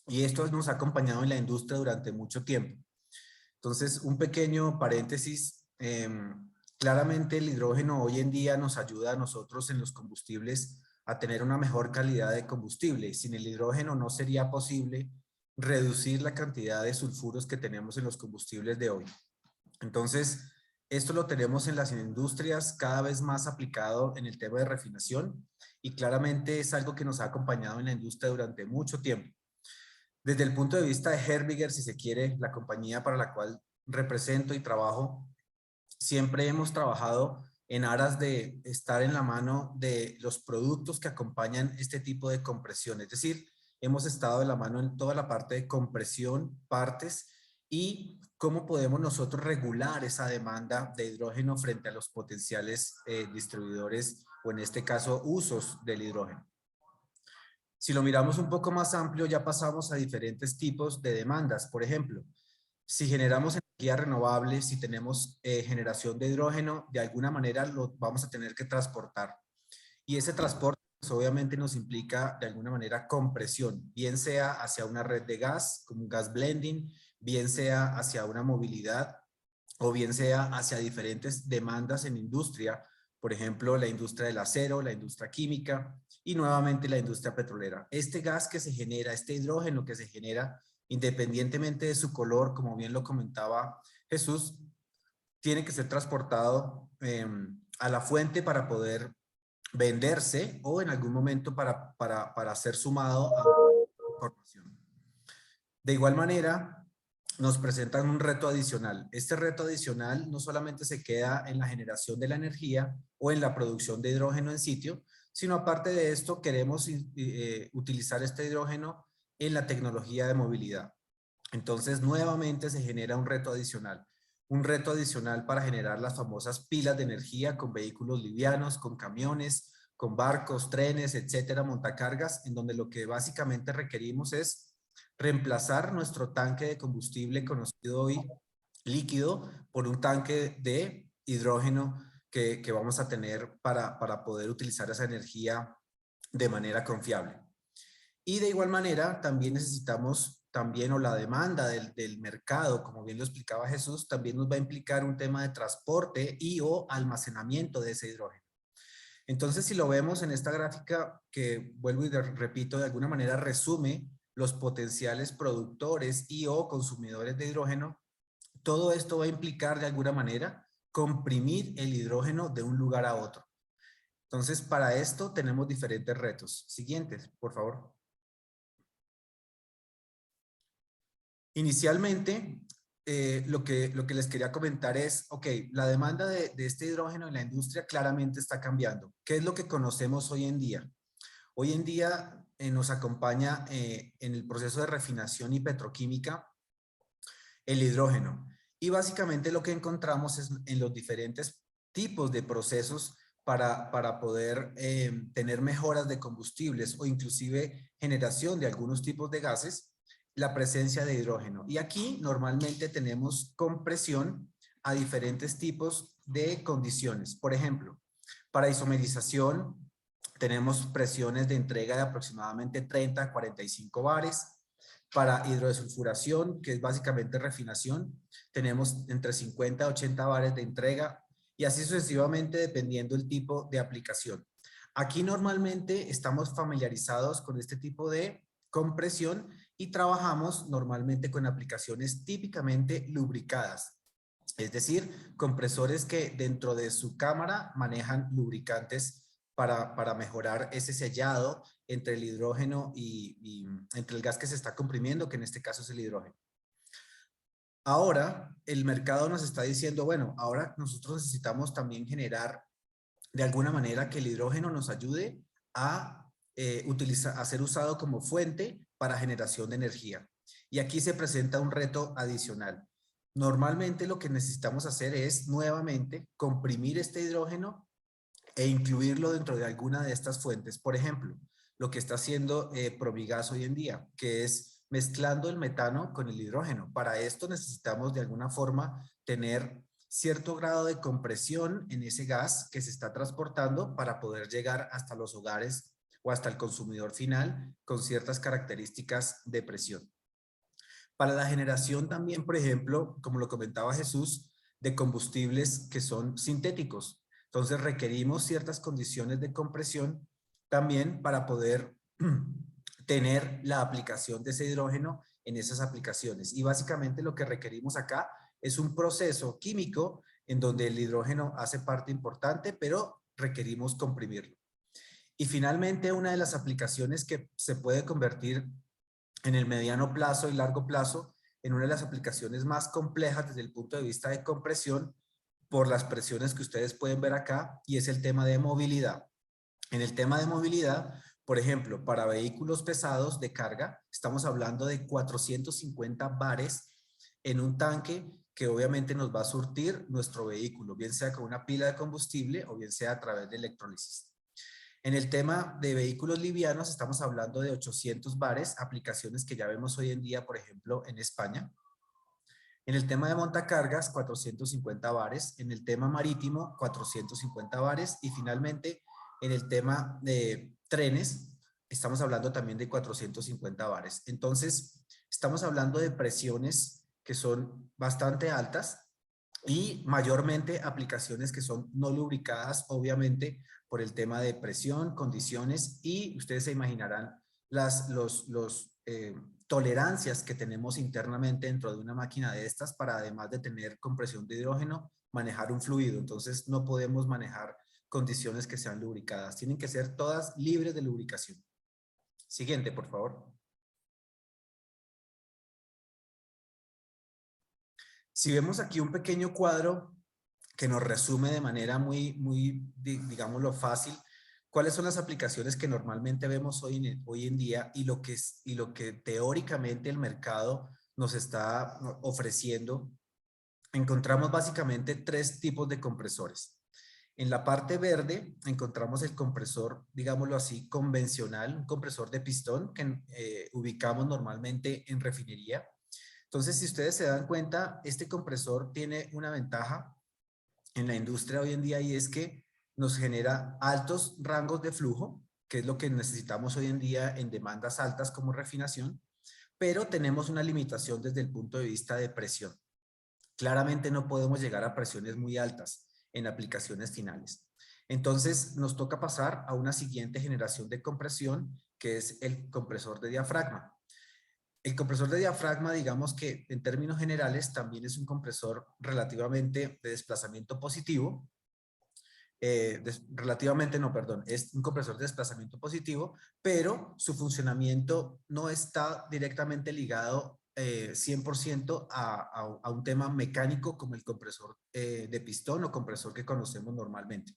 E: Y esto nos ha acompañado en la industria durante mucho tiempo. Entonces, un pequeño paréntesis. Claramente el hidrógeno hoy en día nos ayuda a nosotros en los combustibles a tener una mejor calidad de combustible. Sin el hidrógeno no sería posible reducir la cantidad de sulfuros que tenemos en los combustibles de hoy. Entonces, esto lo tenemos en las industrias cada vez más aplicado en el tema de refinación y claramente es algo que nos ha acompañado en la industria durante mucho tiempo. Desde el punto de vista de Herbiger, si se quiere, la compañía para la cual represento y trabajo, siempre hemos trabajado en aras de estar en la mano de los productos que acompañan este tipo de compresión. Es decir, hemos estado de la mano en toda la parte de compresión, partes y cómo podemos nosotros regular esa demanda de hidrógeno frente a los potenciales distribuidores o en este caso usos del hidrógeno. Si lo miramos un poco más amplio, ya pasamos a diferentes tipos de demandas. Por ejemplo, si generamos energía renovable, si tenemos generación de hidrógeno, de alguna manera lo vamos a tener que transportar. Y ese transporte pues, obviamente nos implica de alguna manera compresión, bien sea hacia una red de gas, como un gas blending, bien sea hacia una movilidad o bien sea hacia diferentes demandas en industria, por ejemplo, la industria del acero, la industria química y nuevamente la industria petrolera. Este gas que se genera, este hidrógeno que se genera, independientemente de su color, como bien lo comentaba Jesús, tiene que ser transportado a la fuente para poder venderse o en algún momento para ser sumado a la corporación. De igual manera, nos presentan un reto adicional. Este reto adicional no solamente se queda en la generación de la energía o en la producción de hidrógeno en sitio, sino aparte de esto queremos utilizar este hidrógeno en la tecnología de movilidad. Entonces, nuevamente se genera un reto adicional para generar las famosas pilas de energía con vehículos livianos, con camiones, con barcos, trenes, etcétera, montacargas, en donde lo que básicamente requerimos es reemplazar nuestro tanque de combustible conocido hoy líquido por un tanque de hidrógeno que vamos a tener para poder utilizar esa energía de manera confiable. Y de igual manera también necesitamos o la demanda del mercado, como bien lo explicaba Jesús, también nos va a implicar un tema de transporte y o almacenamiento de ese hidrógeno. Entonces, si lo vemos en esta gráfica, que vuelvo y repito, de alguna manera resume los potenciales productores y o consumidores de hidrógeno, todo esto va a implicar de alguna manera comprimir el hidrógeno de un lugar a otro. Entonces, para esto tenemos diferentes retos. Siguientes, por favor. Inicialmente, lo que les quería comentar es, ok, la demanda de este hidrógeno en la industria claramente está cambiando. ¿Qué es lo que conocemos hoy en día? Hoy en día nos acompaña en el proceso de refinación y petroquímica el hidrógeno. Y básicamente lo que encontramos es en los diferentes tipos de procesos para poder tener mejoras de combustibles o inclusive generación de algunos tipos de gases, la presencia de hidrógeno. Y aquí normalmente tenemos compresión a diferentes tipos de condiciones. Por ejemplo, para isomerización tenemos presiones de entrega de aproximadamente 30 a 45 bares. Para hidrodesulfuración, que es básicamente refinación, tenemos entre 50 a 80 bares de entrega y así sucesivamente dependiendo el tipo de aplicación. Aquí normalmente estamos familiarizados con este tipo de compresión y trabajamos normalmente con aplicaciones típicamente lubricadas, es decir, compresores que dentro de su cámara manejan lubricantes para mejorar ese sellado entre el hidrógeno y entre el gas que se está comprimiendo, que en este caso es el hidrógeno. Ahora, el mercado nos está diciendo, bueno, ahora nosotros necesitamos también generar de alguna manera que el hidrógeno nos ayude a ser usado como fuente para generación de energía. Y aquí se presenta un reto adicional. Normalmente lo que necesitamos hacer es nuevamente comprimir este hidrógeno e incluirlo dentro de alguna de estas fuentes. Por ejemplo, lo que está haciendo Promigas hoy en día, que es mezclando el metano con el hidrógeno. Para esto necesitamos de alguna forma tener cierto grado de compresión en ese gas que se está transportando para poder llegar hasta los hogares o hasta el consumidor final con ciertas características de presión. Para la generación también, por ejemplo, como lo comentaba Jesús, de combustibles que son sintéticos. Entonces requerimos ciertas condiciones de compresión también para poder tener la aplicación de ese hidrógeno en esas aplicaciones. Y básicamente lo que requerimos acá es un proceso químico en donde el hidrógeno hace parte importante, pero requerimos comprimirlo. Y finalmente, una de las aplicaciones que se puede convertir en el mediano plazo y largo plazo en una de las aplicaciones más complejas desde el punto de vista de compresión por las presiones que ustedes pueden ver acá, y es el tema de movilidad. En el tema de movilidad, por ejemplo, para vehículos pesados de carga, estamos hablando de 450 bares en un tanque que obviamente nos va a surtir nuestro vehículo, bien sea con una pila de combustible o bien sea a través de electrólisis. En el tema de vehículos livianos estamos hablando de 800 bares, aplicaciones que ya vemos hoy en día, por ejemplo, en España. En el tema de montacargas, 450 bares. En el tema marítimo, 450 bares. Y finalmente, en el tema de trenes, estamos hablando también de 450 bares. Entonces, estamos hablando de presiones que son bastante altas y mayormente aplicaciones que son no lubricadas, obviamente, por el tema de presión, condiciones, y ustedes se imaginarán las tolerancias que tenemos internamente dentro de una máquina de estas para, además de tener compresión de hidrógeno, manejar un fluido. Entonces no podemos manejar condiciones que sean lubricadas. Tienen que ser todas libres de lubricación. Siguiente, por favor. Si vemos aquí un pequeño cuadro que nos resume de manera muy, digámoslo, fácil, cuáles son las aplicaciones que normalmente vemos hoy en día y lo que teóricamente el mercado nos está ofreciendo, encontramos básicamente 3 tipos de compresores. En la parte verde encontramos el compresor, digámoslo así, convencional, un compresor de pistón que ubicamos normalmente en refinería. Entonces, si ustedes se dan cuenta, este compresor tiene una ventaja en la industria hoy en día, y es que nos genera altos rangos de flujo, que es lo que necesitamos hoy en día en demandas altas como refinación, pero tenemos una limitación desde el punto de vista de presión. Claramente no podemos llegar a presiones muy altas en aplicaciones finales. Entonces nos toca pasar a una siguiente generación de compresión, que es el compresor de diafragma. El compresor de diafragma, digamos que en términos generales, también es un compresor relativamente de desplazamiento positivo. Es un compresor de desplazamiento positivo, pero su funcionamiento no está directamente ligado 100% a un tema mecánico como el compresor de pistón o compresor que conocemos normalmente.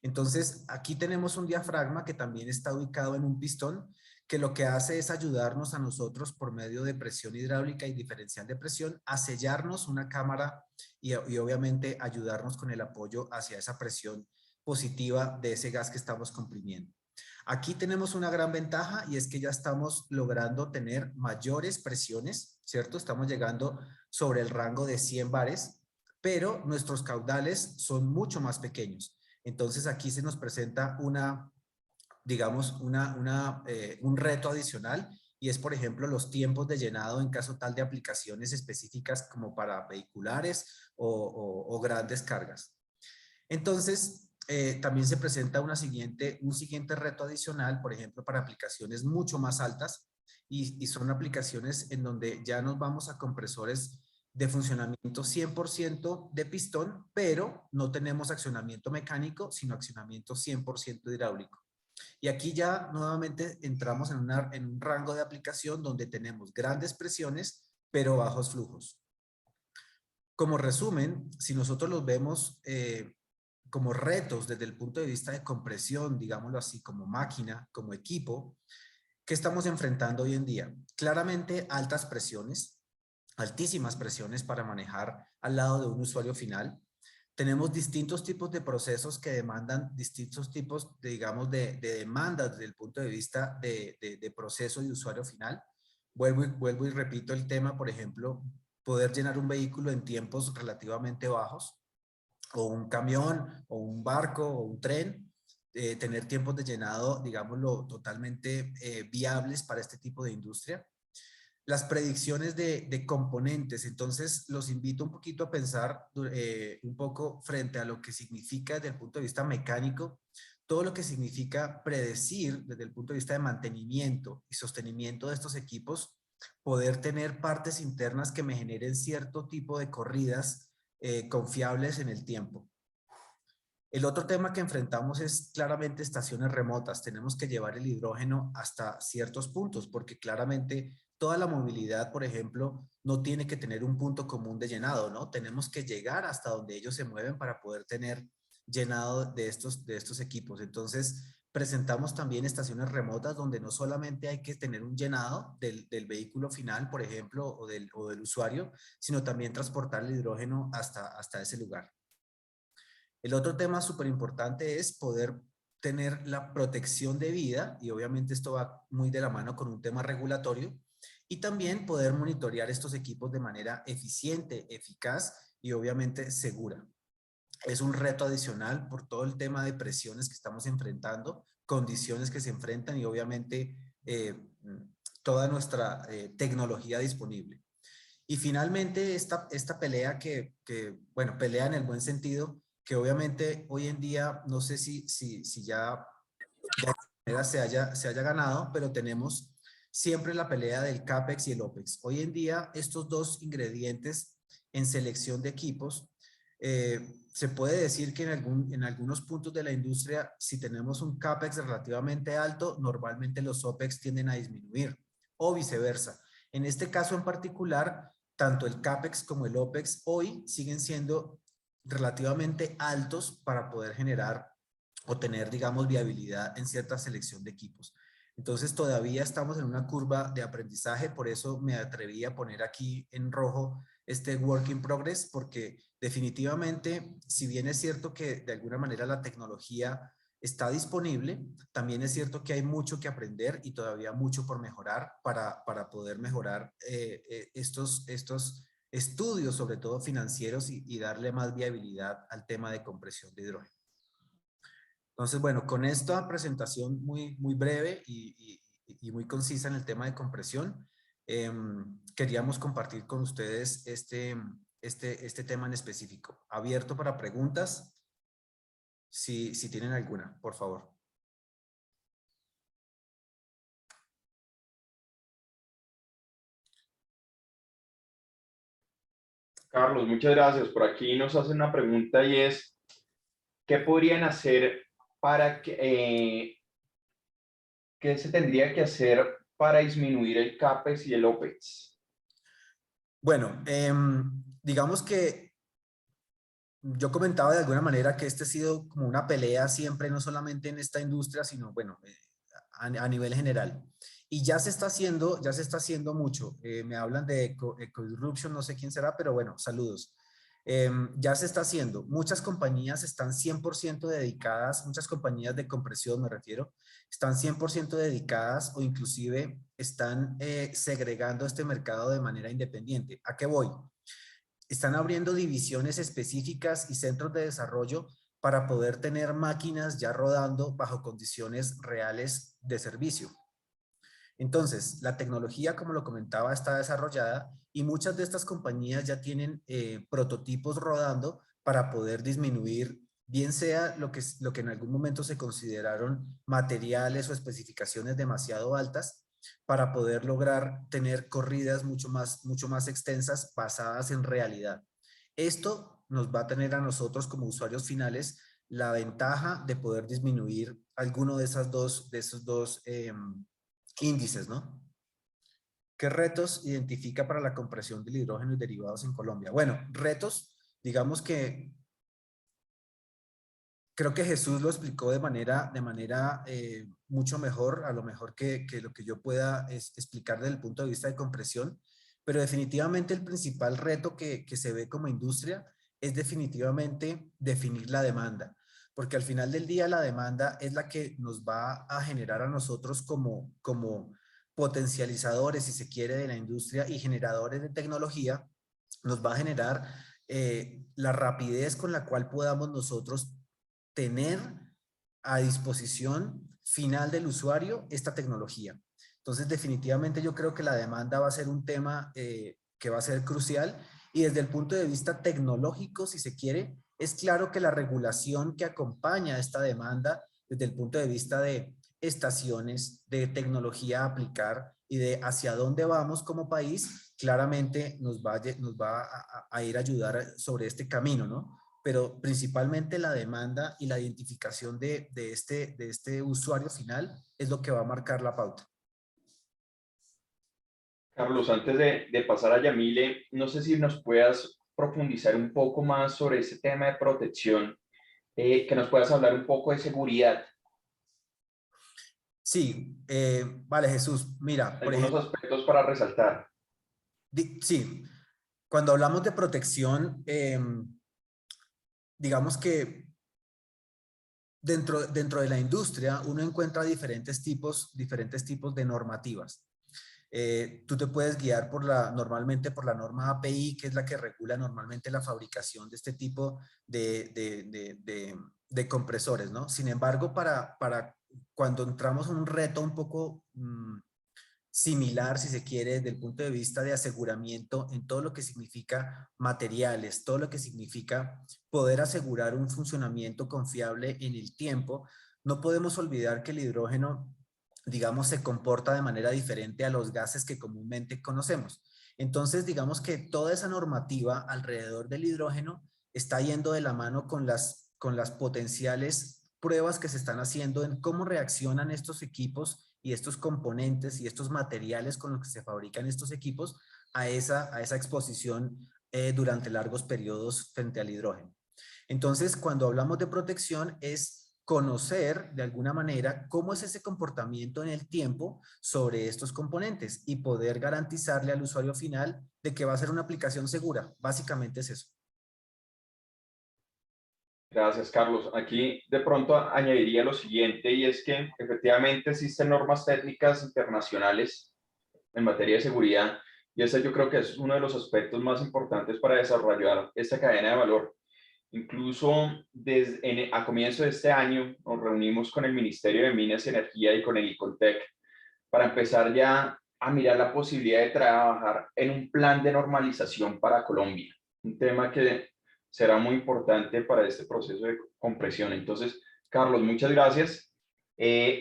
E: Entonces, aquí tenemos un diafragma que también está ubicado en un pistón, que lo que hace es ayudarnos a nosotros por medio de presión hidráulica y diferencial de presión a sellarnos una cámara y obviamente ayudarnos con el apoyo hacia esa presión positiva de ese gas que estamos comprimiendo. Aquí tenemos una gran ventaja, y es que ya estamos logrando tener mayores presiones, ¿cierto? Estamos llegando sobre el rango de 100 bares, pero nuestros caudales son mucho más pequeños. Entonces aquí se nos presenta un reto adicional, y es, por ejemplo, los tiempos de llenado en caso tal de aplicaciones específicas como para vehiculares o grandes cargas. Entonces, también se presenta un siguiente reto adicional, por ejemplo, para aplicaciones mucho más altas, y son aplicaciones en donde ya nos vamos a compresores de funcionamiento 100% de pistón, pero no tenemos accionamiento mecánico, sino accionamiento 100% hidráulico. Y aquí ya nuevamente entramos en un rango de aplicación donde tenemos grandes presiones, pero bajos flujos. Como resumen, si nosotros los vemos como retos desde el punto de vista de compresión, digámoslo así, como máquina, como equipo, ¿qué estamos enfrentando hoy en día? Claramente altas presiones, altísimas presiones para manejar al lado de un usuario final. Tenemos distintos tipos de procesos que demandan distintos tipos, digamos, de demandas desde el punto de vista de proceso de usuario final. Vuelvo y repito el tema, por ejemplo, poder llenar un vehículo en tiempos relativamente bajos, o un camión, o un barco, o un tren, tener tiempos de llenado, digámoslo, totalmente viables para este tipo de industria. Las predicciones de componentes, entonces los invito un poquito a pensar un poco frente a lo que significa desde el punto de vista mecánico, todo lo que significa predecir desde el punto de vista de mantenimiento y sostenimiento de estos equipos, poder tener partes internas que me generen cierto tipo de corridas confiables en el tiempo. El otro tema que enfrentamos es claramente estaciones remotas. Tenemos que llevar el hidrógeno hasta ciertos puntos porque claramente toda la movilidad, por ejemplo, no tiene que tener un punto común de llenado, ¿no? Tenemos que llegar hasta donde ellos se mueven para poder tener llenado de estos equipos. Entonces, presentamos también estaciones remotas donde no solamente hay que tener un llenado del vehículo final, por ejemplo, o del usuario, sino también transportar el hidrógeno hasta ese lugar. El otro tema súper importante es poder tener la protección de vida, y obviamente esto va muy de la mano con un tema regulatorio, y también poder monitorear estos equipos de manera eficiente, eficaz y obviamente segura. Es un reto adicional por todo el tema de presiones que estamos enfrentando, condiciones que se enfrentan y obviamente toda nuestra tecnología disponible. Y finalmente esta pelea bueno, pelea en el buen sentido, que obviamente hoy en día, no sé si ya se haya ganado, pero tenemos siempre la pelea del CAPEX y el OPEX. Hoy en día, estos dos ingredientes en selección de equipos, se puede decir que en algunos puntos de la industria, si tenemos un CAPEX relativamente alto, normalmente los OPEX tienden a disminuir, o viceversa. En este caso en particular, tanto el CAPEX como el OPEX hoy siguen siendo relativamente altos para poder generar o tener, digamos, viabilidad en cierta selección de equipos. Entonces todavía estamos en una curva de aprendizaje, por eso me atreví a poner aquí en rojo este work in progress, porque definitivamente, si bien es cierto que de alguna manera la tecnología está disponible, también es cierto que hay mucho que aprender y todavía mucho por mejorar para poder mejorar estos estudios, sobre todo financieros, y darle más viabilidad al tema de compresión de hidrógeno. Entonces, bueno, con esta presentación muy breve y muy concisa en el tema de compresión, queríamos compartir con ustedes este tema en específico. Abierto para preguntas, si tienen alguna, por favor.
B: Carlos, muchas gracias. Por aquí nos hacen una pregunta y es, ¿qué podrían hacer para qué se tendría que hacer para disminuir el CAPEX y el OPEX?
E: Bueno, digamos que yo comentaba de alguna manera que este ha sido como una pelea siempre, no solamente en esta industria, sino bueno, a nivel general. Y ya se está haciendo mucho. Me hablan de Eco-Disruption, no sé quién será, pero bueno, saludos. Ya se está haciendo. Muchas compañías están 100% dedicadas, muchas compañías de compresión me refiero, están 100% dedicadas o inclusive están segregando este mercado de manera independiente. ¿A qué voy? Están abriendo divisiones específicas y centros de desarrollo para poder tener máquinas ya rodando bajo condiciones reales de servicio. Entonces, la tecnología, como lo comentaba, está desarrollada y muchas de estas compañías ya tienen prototipos rodando para poder disminuir, bien sea lo que en algún momento se consideraron materiales o especificaciones demasiado altas, para poder lograr tener corridas mucho más extensas basadas en realidad. Esto nos va a tener a nosotros como usuarios finales la ventaja de poder disminuir alguno de esos dos índices, ¿no? ¿Qué retos identifica para la compresión del hidrógeno y derivados en Colombia? Bueno, retos, digamos que creo que Jesús lo explicó de manera mucho mejor, a lo mejor que lo que yo pueda explicar desde el punto de vista de compresión, pero definitivamente el principal reto que se ve como industria es definitivamente definir la demanda, porque al final del día la demanda es la que nos va a generar a nosotros como potencializadores, si se quiere, de la industria y generadores de tecnología, nos va a generar la rapidez con la cual podamos nosotros tener a disposición final del usuario esta tecnología. Entonces, definitivamente yo creo que la demanda va a ser un tema que va a ser crucial, y desde el punto de vista tecnológico, si se quiere, es claro que la regulación que acompaña esta demanda desde el punto de vista de estaciones, de tecnología a aplicar y de hacia dónde vamos como país, claramente nos va a ir a ayudar sobre este camino, ¿no? Pero principalmente la demanda y la identificación de este usuario final es lo que va a marcar la pauta.
B: Carlos, antes de pasar a Yamile, no sé si nos puedas profundizar un poco más sobre ese tema de protección, que nos puedas hablar un poco de seguridad.
E: Sí, vale, Jesús, mira, por
B: Algunos
E: ejemplo,
B: aspectos para resaltar.
E: sí, cuando hablamos de protección, digamos que dentro de la industria uno encuentra diferentes tipos de normativas. Tú te puedes guiar normalmente por la norma API, que es la que regula normalmente la fabricación de este tipo de compresores, ¿no? Sin embargo, para cuando entramos en un reto un poco similar, si se quiere, desde el punto de vista de aseguramiento en todo lo que significa materiales, todo lo que significa poder asegurar un funcionamiento confiable en el tiempo, no podemos olvidar que el hidrógeno, digamos, se comporta de manera diferente a los gases que comúnmente conocemos. Entonces, digamos que toda esa normativa alrededor del hidrógeno está yendo de la mano con las potenciales pruebas que se están haciendo en cómo reaccionan estos equipos y estos componentes y estos materiales con los que se fabrican estos equipos a esa exposición durante largos periodos frente al hidrógeno. Entonces, cuando hablamos de protección es conocer de alguna manera cómo es ese comportamiento en el tiempo sobre estos componentes y poder garantizarle al usuario final de que va a ser una aplicación segura. Básicamente es eso.
B: Gracias, Carlos. Aquí de pronto añadiría lo siguiente, y es que efectivamente existen normas técnicas internacionales en materia de seguridad, y ese yo creo que es uno de los aspectos más importantes para desarrollar esta cadena de valor. Incluso a comienzo de este año nos reunimos con el Ministerio de Minas y Energía y con el ICONTEC para empezar ya a mirar la posibilidad de trabajar en un plan de normalización para Colombia, un tema que será muy importante para este proceso de compresión. Entonces, Carlos, muchas gracias.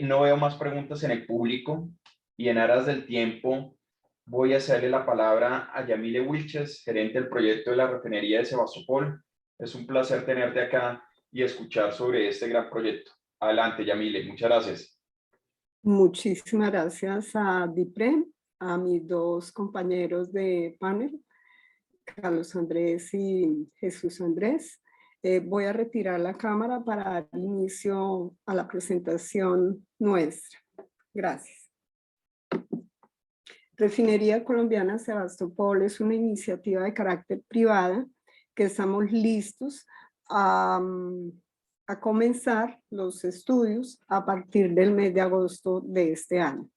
B: No veo más preguntas en el público, y en aras del tiempo voy a hacerle la palabra a Yamile Wilches, gerente del proyecto de la refinería de Sebastopol. Es un placer tenerte acá y escuchar sobre este gran proyecto. Adelante, Yamile, muchas gracias.
G: Muchísimas gracias a DIPREM, a mis dos compañeros de panel, Carlos Andrés y Jesús Andrés. Voy a retirar la cámara para dar inicio a la presentación nuestra. Gracias. Refinería Colombiana Sebastopol es una iniciativa de carácter privada que estamos listos a comenzar los estudios a partir del mes de agosto de este año.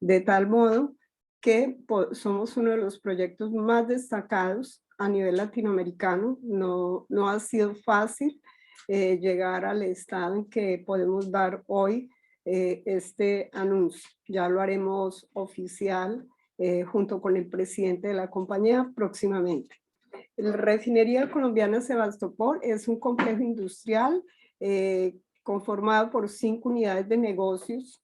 G: De tal modo que somos uno de los proyectos más destacados a nivel latinoamericano. No ha sido fácil llegar al estado en que podemos dar hoy este anuncio. Ya lo haremos oficial junto con el presidente de la compañía próximamente. La Refinería Colombiana Sebastopol es un complejo industrial conformado por 5 unidades de negocios,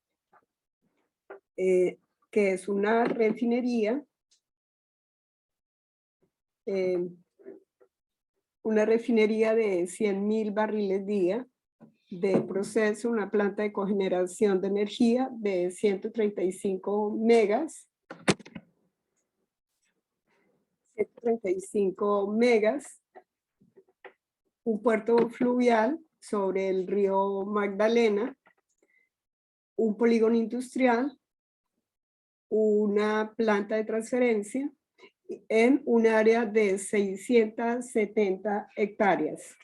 G: que es una refinería, de 100,000 barriles día de proceso, una planta de cogeneración de energía de 135 megas, un puerto fluvial sobre el río Magdalena, un polígono industrial, una planta de transferencia en un área de 670 hectáreas.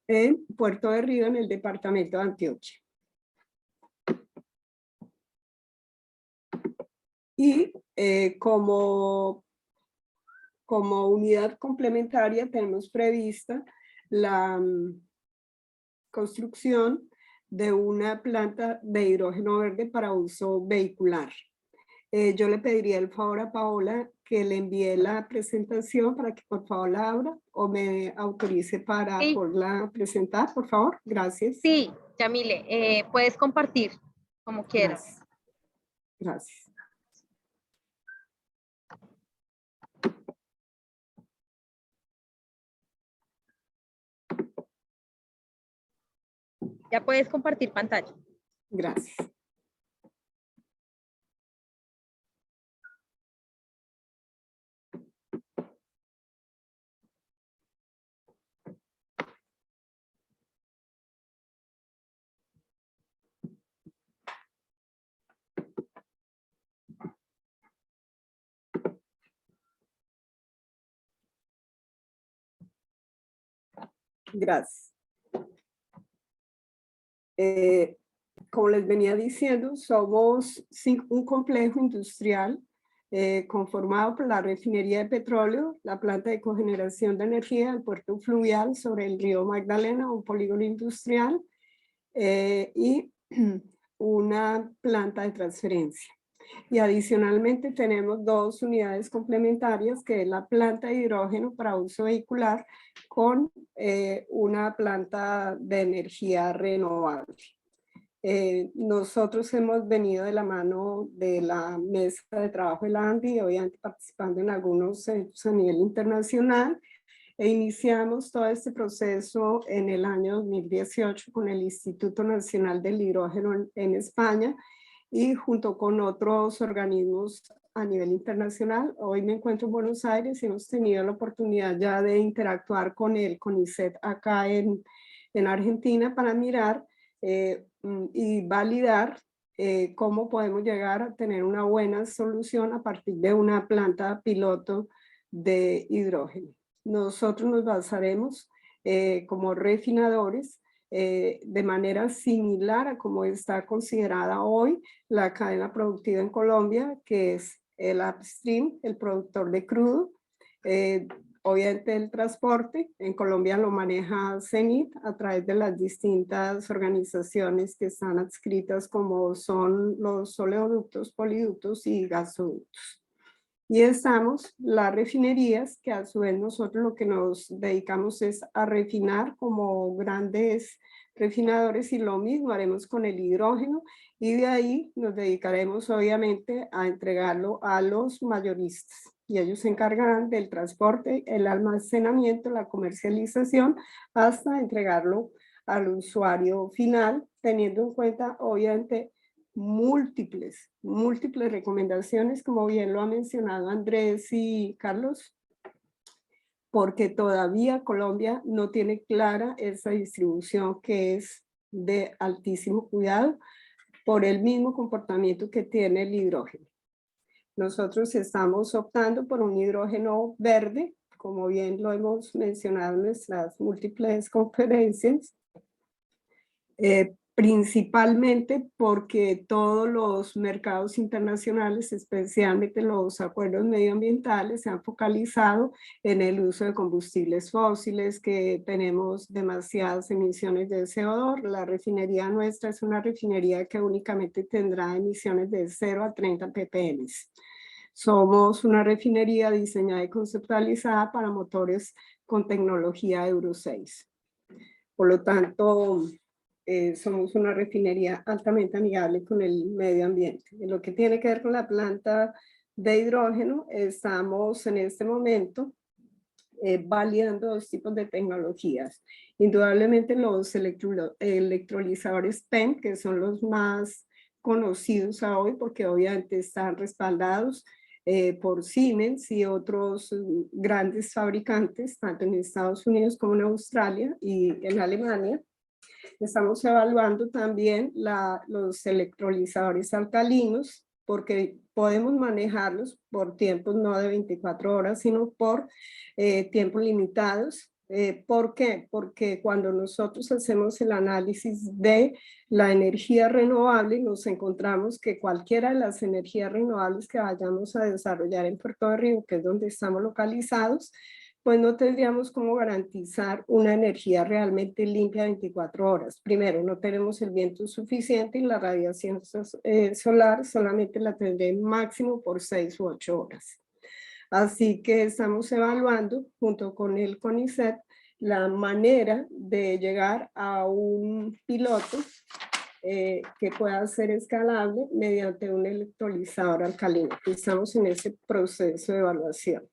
G: En Puerto de Río, en el departamento de Antioquia. Y como unidad complementaria tenemos prevista la construcción de una planta de hidrógeno verde para uso vehicular. Yo le pediría el favor a Paola que le envíe la presentación para que por favor la abra o me autorice para
A: Sí.
G: poderla presentar, por favor. Gracias.
A: Sí, Yamile, puedes compartir como quieras.
G: Gracias. Gracias.
A: Ya puedes compartir pantalla.
G: Gracias. Gracias. Como les venía diciendo, somos un complejo industrial conformado por la refinería de petróleo, la planta de cogeneración de energía del puerto fluvial sobre el río Magdalena, un polígono industrial y una planta de transferencia. Y adicionalmente tenemos 2 unidades complementarias, que es la planta de hidrógeno para uso vehicular con una planta de energía renovable. Nosotros hemos venido de la mano de la mesa de trabajo de la ANDI, obviamente participando en algunos centros a nivel internacional, e iniciamos todo este proceso en el año 2018 con el Instituto Nacional del Hidrógeno en España, y junto con otros organismos a nivel internacional. Hoy me encuentro en Buenos Aires y hemos tenido la oportunidad ya de interactuar con el CONICET acá en Argentina para mirar y validar cómo podemos llegar a tener una buena solución a partir de una planta piloto de hidrógeno. Nosotros nos basaremos como refinadores de manera similar a como está considerada hoy la cadena productiva en Colombia, que es el upstream, el productor de crudo. Obviamente el transporte, en Colombia lo maneja CENIT a través de las distintas organizaciones que están adscritas, como son los oleoductos, poliductos y gasoductos. Y estamos las refinerías, que a su vez nosotros lo que nos dedicamos es a refinar como grandes refinadores, y lo mismo haremos con el hidrógeno, y de ahí nos dedicaremos obviamente a entregarlo a los mayoristas. Y ellos se encargarán del transporte, el almacenamiento, la comercialización, hasta entregarlo al usuario final, teniendo en cuenta obviamente múltiples recomendaciones, como bien lo ha mencionado Andrés y Carlos, porque todavía Colombia no tiene clara esa distribución que es de altísimo cuidado por el mismo comportamiento que tiene el hidrógeno. Nosotros estamos optando por un hidrógeno verde, como bien lo hemos mencionado en nuestras múltiples conferencias, principalmente porque todos los mercados internacionales, especialmente los acuerdos medioambientales, se han focalizado en el uso de combustibles fósiles, que tenemos demasiadas emisiones de CO2. La refinería nuestra es una refinería que únicamente tendrá emisiones de 0 a 30 ppm. Somos una refinería diseñada y conceptualizada para motores con tecnología Euro 6. Por lo tanto, somos una refinería altamente amigable con el medio ambiente. En lo que tiene que ver con la planta de hidrógeno, estamos en este momento validando 2 tipos de tecnologías. Indudablemente los electrolizadores PEM, que son los más conocidos hoy, porque obviamente están respaldados por Siemens y otros grandes fabricantes, tanto en Estados Unidos como en Australia y en Alemania. Estamos evaluando también los electrolizadores alcalinos, porque podemos manejarlos por tiempos no de 24 horas, sino por tiempos limitados. ¿Por qué? Porque cuando nosotros hacemos el análisis de la energía renovable, nos encontramos que cualquiera de las energías renovables que vayamos a desarrollar en Puerto de Río, que es donde estamos localizados, pues no tendríamos cómo garantizar una energía realmente limpia 24 horas. Primero, no tenemos el viento suficiente y la radiación solar solamente la tendré máximo por 6 u 8 horas. Así que estamos evaluando, junto con el CONICET, la manera de llegar a un piloto que pueda ser escalable mediante un electrolizador alcalino. Estamos en ese proceso de evaluación.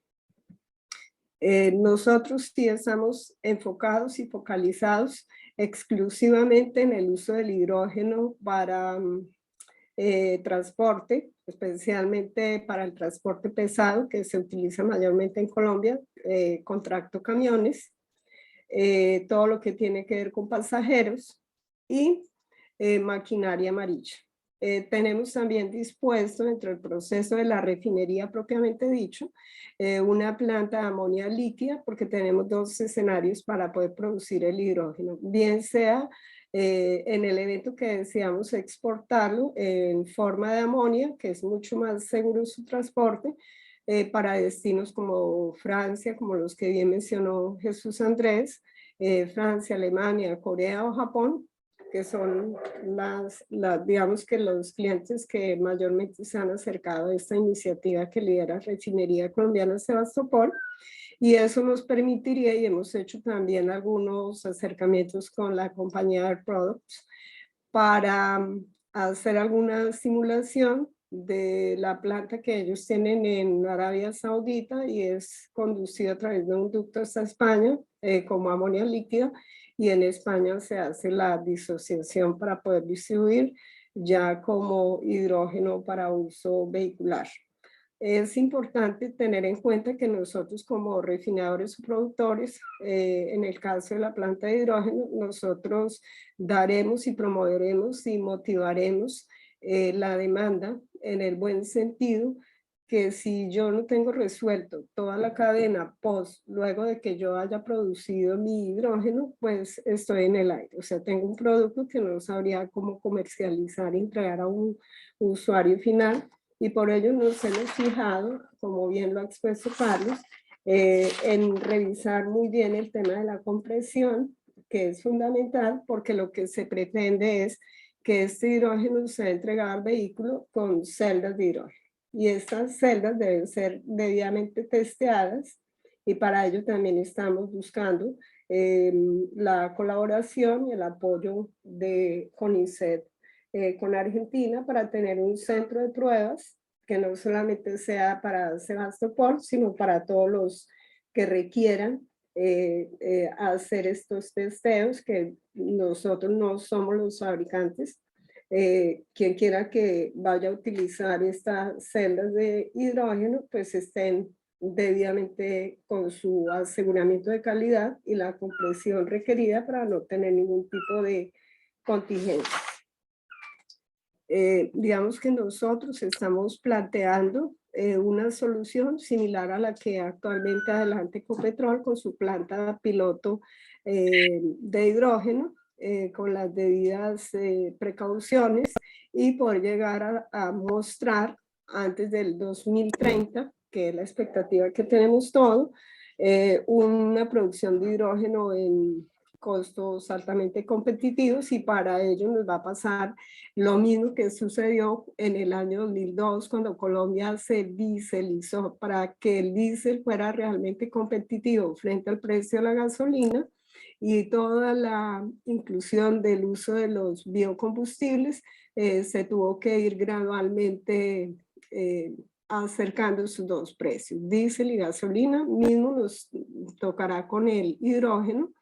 G: Nosotros sí estamos enfocados y focalizados exclusivamente en el uso del hidrógeno para transporte, especialmente para el transporte pesado que se utiliza mayormente en Colombia, con tractocamiones, todo lo que tiene que ver con pasajeros y maquinaria amarilla. Tenemos también dispuesto dentro del proceso de la refinería propiamente dicho, una planta de amonia líquida, porque tenemos dos escenarios para poder producir el hidrógeno, bien sea en el evento que deseamos exportarlo en forma de amonia, que es mucho más seguro su transporte, para destinos como Francia, como los que bien mencionó Jesús Andrés, Francia, Alemania, Corea o Japón, que son digamos que los clientes que mayormente se han acercado a esta iniciativa que lidera Refinería Colombiana Sebastopol. Y eso nos permitiría, y hemos hecho también algunos acercamientos con la compañía Air Products, para hacer alguna simulación de la planta que ellos tienen en Arabia Saudita y es conducida a través de un ducto hasta España como amonia líquida, y en España se hace la disociación para poder distribuir ya como hidrógeno para uso vehicular. Es importante tener en cuenta que nosotros como refinadores o productores, en el caso de la planta de hidrógeno, nosotros daremos y promoveremos y motivaremos la demanda en el buen sentido, que si yo no tengo resuelto toda la cadena post, luego de que yo haya producido mi hidrógeno, pues estoy en el aire. O sea, tengo un producto que no sabría cómo comercializar y entregar a un usuario final, y por ello nos hemos fijado, como bien lo ha expuesto Carlos, en revisar muy bien el tema de la compresión, que es fundamental porque lo que se pretende es que este hidrógeno sea entregado al vehículo con celdas de hidrógeno. Y estas celdas deben ser debidamente testeadas, y para ello también estamos buscando la colaboración y el apoyo de CONICET con Argentina para tener un centro de pruebas que no solamente sea para Sebastopol, sino para todos los que requieran hacer estos testeos, que nosotros no somos los fabricantes. Quien quiera que vaya a utilizar estas celdas de hidrógeno, pues estén debidamente con su aseguramiento de calidad y la compresión requerida para no tener ningún tipo de contingencia. Digamos que nosotros estamos planteando una solución similar a la que actualmente adelanta Ecopetrol con su planta piloto de hidrógeno, con las debidas precauciones, y poder llegar a mostrar antes del 2030, que es la expectativa que tenemos todos, una producción de hidrógeno en costos altamente competitivos, y para ello nos va a pasar lo mismo que sucedió en el año 2002 cuando Colombia se dieselizó. Para que el diésel fuera realmente competitivo frente al precio de la gasolina y toda la inclusión del uso de los biocombustibles, se tuvo que ir gradualmente acercando sus dos precios, diésel y gasolina. Mismo nos tocará con el hidrógeno,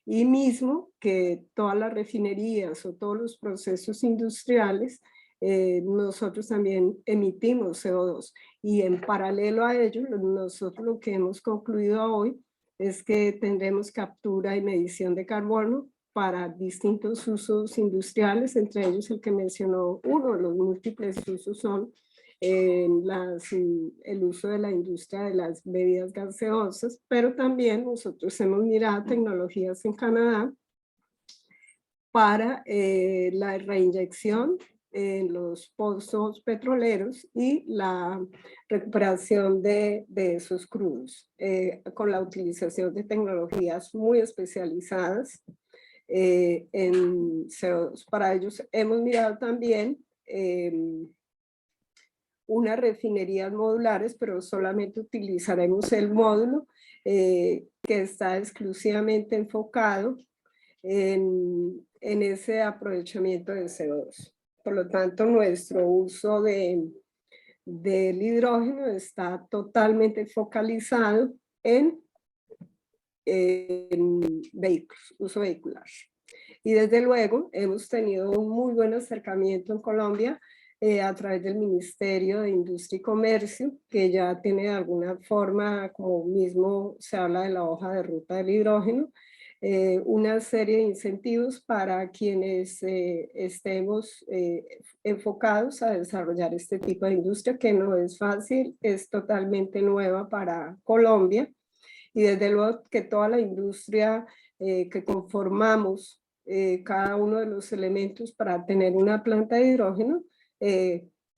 G: y mismo que todas las refinerías o todos los procesos industriales nosotros también emitimos CO2 y en paralelo a ello, nosotros lo que hemos concluido hoy es que tendremos captura y medición de carbono para distintos usos industriales, entre ellos el que mencionó uno de los múltiples usos son el uso de la industria de las bebidas gaseosas, pero también nosotros hemos mirado tecnologías en Canadá para la reinyección en los pozos petroleros y la recuperación de esos crudos, con la utilización de tecnologías muy especializadas en CO2. Para ellos hemos mirado también unas refinerías modulares, pero solamente utilizaremos el módulo que está exclusivamente enfocado en ese aprovechamiento del CO2. Por lo tanto, nuestro uso del hidrógeno está totalmente focalizado en vehículos, uso vehicular. Y desde luego hemos tenido un muy buen acercamiento en Colombia a través del Ministerio de Industria y Comercio, que ya tiene de alguna forma, como mismo se habla de la hoja de ruta del hidrógeno, una serie de incentivos para quienes estemos enfocados a desarrollar este tipo de industria, que no es fácil, es totalmente nueva para Colombia, y desde luego que toda la industria que conformamos, cada uno de los elementos para tener una planta de hidrógeno,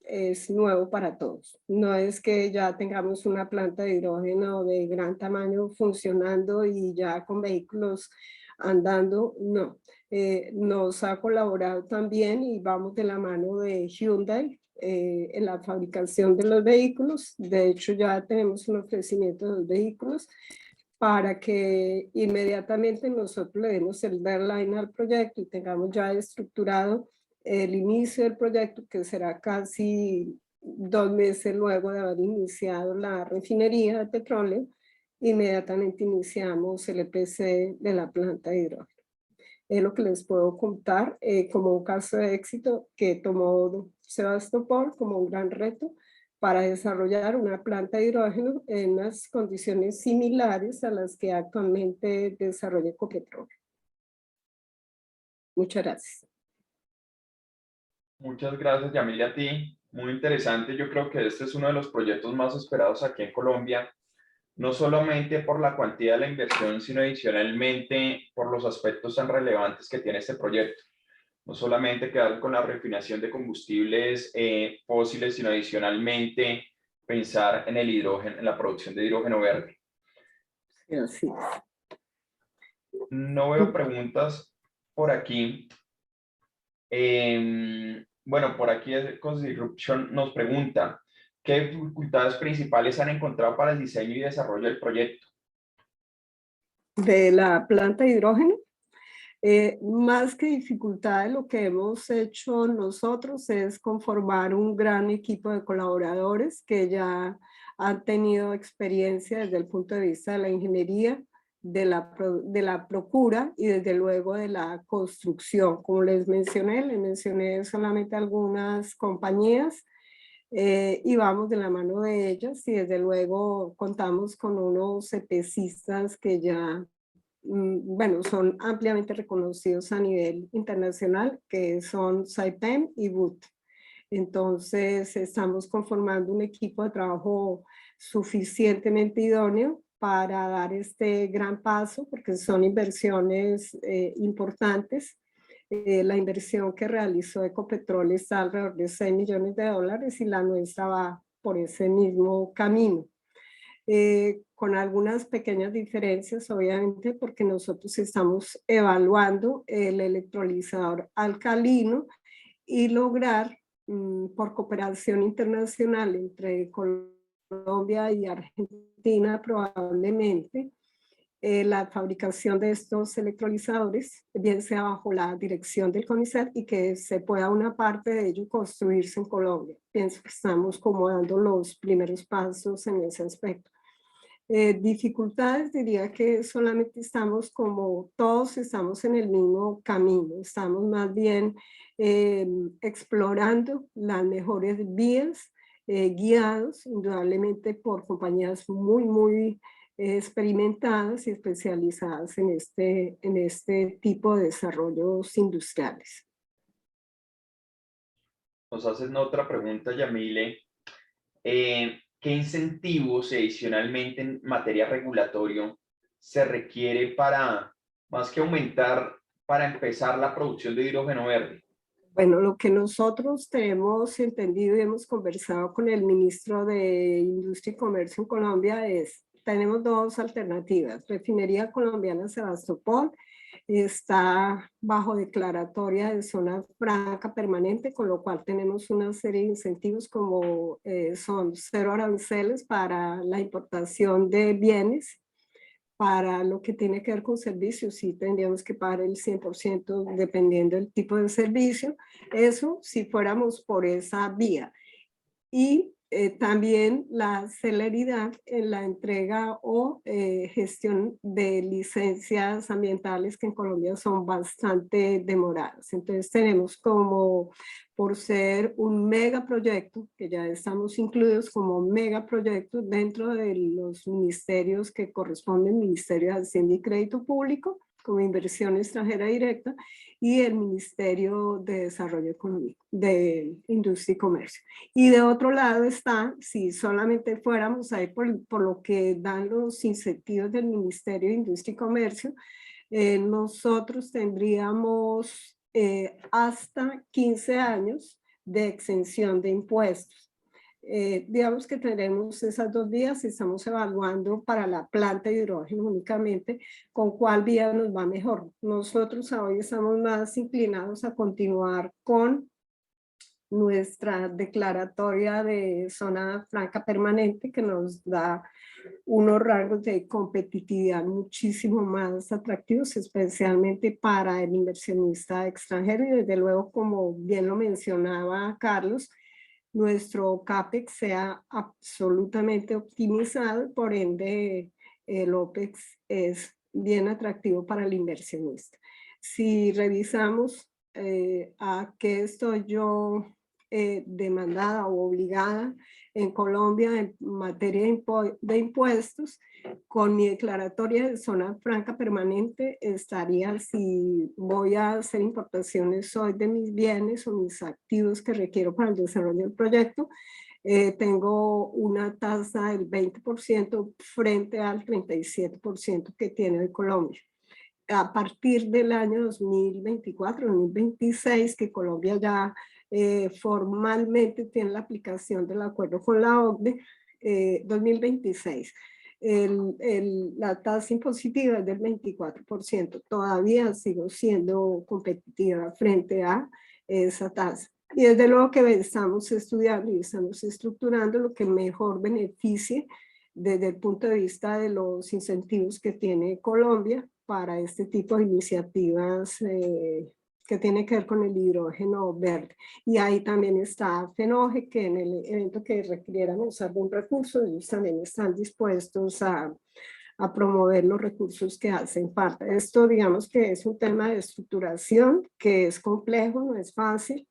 G: es nuevo para todos. No es que ya tengamos una planta de hidrógeno de gran tamaño funcionando y ya con vehículos andando, no. Nos ha colaborado también y vamos de la mano de Hyundai en la fabricación de los vehículos. De hecho, ya tenemos un ofrecimiento de los vehículos para que inmediatamente nosotros le demos el deadline al proyecto y tengamos ya estructurado el inicio del proyecto, que será casi 2 meses luego de haber iniciado la refinería de petróleo. Inmediatamente iniciamos el EPC de la planta de hidrógeno. Es lo que les puedo contar como un caso de éxito que tomó Sebastopol como un gran reto para desarrollar una planta de hidrógeno en unas condiciones similares a las que actualmente desarrolla Ecopetrol. Muchas gracias.
B: Muchas gracias, Yamile, a ti. Muy interesante. Yo creo que este es uno de los proyectos más esperados aquí en Colombia, no solamente por la cuantía de la inversión, sino adicionalmente por los aspectos tan relevantes que tiene este proyecto. No solamente quedar con la refinación de combustibles fósiles, sino adicionalmente pensar en el hidrógeno, en la producción de hidrógeno verde.
G: Gracias.
B: No veo preguntas por aquí. Bueno, por aquí Disruption nos pregunta, ¿qué dificultades principales han encontrado para el diseño y desarrollo del proyecto?
G: De la planta de hidrógeno, más que dificultades, lo que hemos hecho nosotros es conformar un gran equipo de colaboradores que ya han tenido experiencia desde el punto de vista de la ingeniería, de la procura y desde luego de la construcción. Como les mencioné solamente algunas compañías y vamos de la mano de ellas y desde luego contamos con unos EPCistas que ya bueno, son ampliamente reconocidos a nivel internacional, que son Saipem y Wood. Entonces, estamos conformando un equipo de trabajo suficientemente idóneo para dar este gran paso, porque son inversiones importantes. La inversión que realizó Ecopetrol está alrededor de $6 millones y la nuestra va por ese mismo camino. Con algunas pequeñas diferencias, obviamente, porque nosotros estamos evaluando el electrolizador alcalino y lograr, por cooperación internacional entre Colombia y Argentina, probablemente, la fabricación de estos electrolizadores, bien sea bajo la dirección del CONICET y que se pueda una parte de ello construirse en Colombia. Pienso que estamos como dando los primeros pasos en ese aspecto. Dificultades, diría que solamente estamos como todos estamos en el mismo camino, estamos más bien explorando las mejores vías, guiados indudablemente por compañías muy experimentadas y especializadas en este tipo de desarrollos industriales.
D: Nos hacen otra pregunta, Yamile. ¿Qué incentivos adicionalmente en materia regulatoria se requiere para, más que aumentar, para empezar la producción de hidrógeno verde?
G: Bueno, lo que nosotros tenemos entendido y hemos conversado con el ministro de Industria y Comercio en Colombia es, tenemos dos alternativas. Refinería Colombiana Sebastopol está bajo declaratoria de zona franca permanente, con lo cual tenemos una serie de incentivos como son 0 aranceles para la importación de bienes. Para lo que tiene que ver con servicios, sí tendríamos que pagar el 100% dependiendo del tipo de servicio. Eso si fuéramos por esa vía. Y también la celeridad en la entrega o gestión de licencias ambientales que en Colombia son bastante demoradas. Entonces tenemos como, por ser un megaproyecto, que ya estamos incluidos como megaproyecto dentro de los ministerios que corresponden, Ministerio de Hacienda y Crédito Público, como inversión extranjera directa, y el Ministerio de Desarrollo Económico, de Industria y Comercio. Y de otro lado está, si solamente fuéramos ahí por lo que dan los incentivos del Ministerio de Industria y Comercio, nosotros tendríamos hasta 15 años de exención de impuestos. Digamos que tenemos esas dos vías y estamos evaluando para la planta de hidrógeno únicamente con cuál vía nos va mejor. Nosotros hoy estamos más inclinados a continuar con nuestra declaratoria de zona franca permanente que nos da unos rangos de competitividad muchísimo más atractivos, especialmente para el inversionista extranjero y desde luego, como bien lo mencionaba Carlos, nuestro CAPEX sea absolutamente optimizado, por ende el OPEX es bien atractivo para el inversionista. Si revisamos a qué estoy yo demandada o obligada en Colombia en materia de impuestos, con mi declaratoria de zona franca permanente estaría, si voy a hacer importaciones hoy de mis bienes o mis activos que requiero para el desarrollo del proyecto, tengo una tasa del 20% frente al 37% que tiene hoy Colombia. A partir del año 2024, 2026, que Colombia ya formalmente tiene la aplicación del acuerdo con la OCDE, 2026. La tasa impositiva es del 24%. Todavía sigo siendo competitiva frente a esa tasa. Y desde luego que estamos estudiando y estamos estructurando lo que mejor beneficie desde el punto de vista de los incentivos que tiene Colombia para este tipo de iniciativas que tiene que ver con el hidrógeno verde. Y ahí también está FENOGE, que en el evento que requiriéramos algún recurso, ellos también están dispuestos a promover los recursos que hacen falta. Esto, digamos que es un tema de estructuración que es complejo, no es fácil.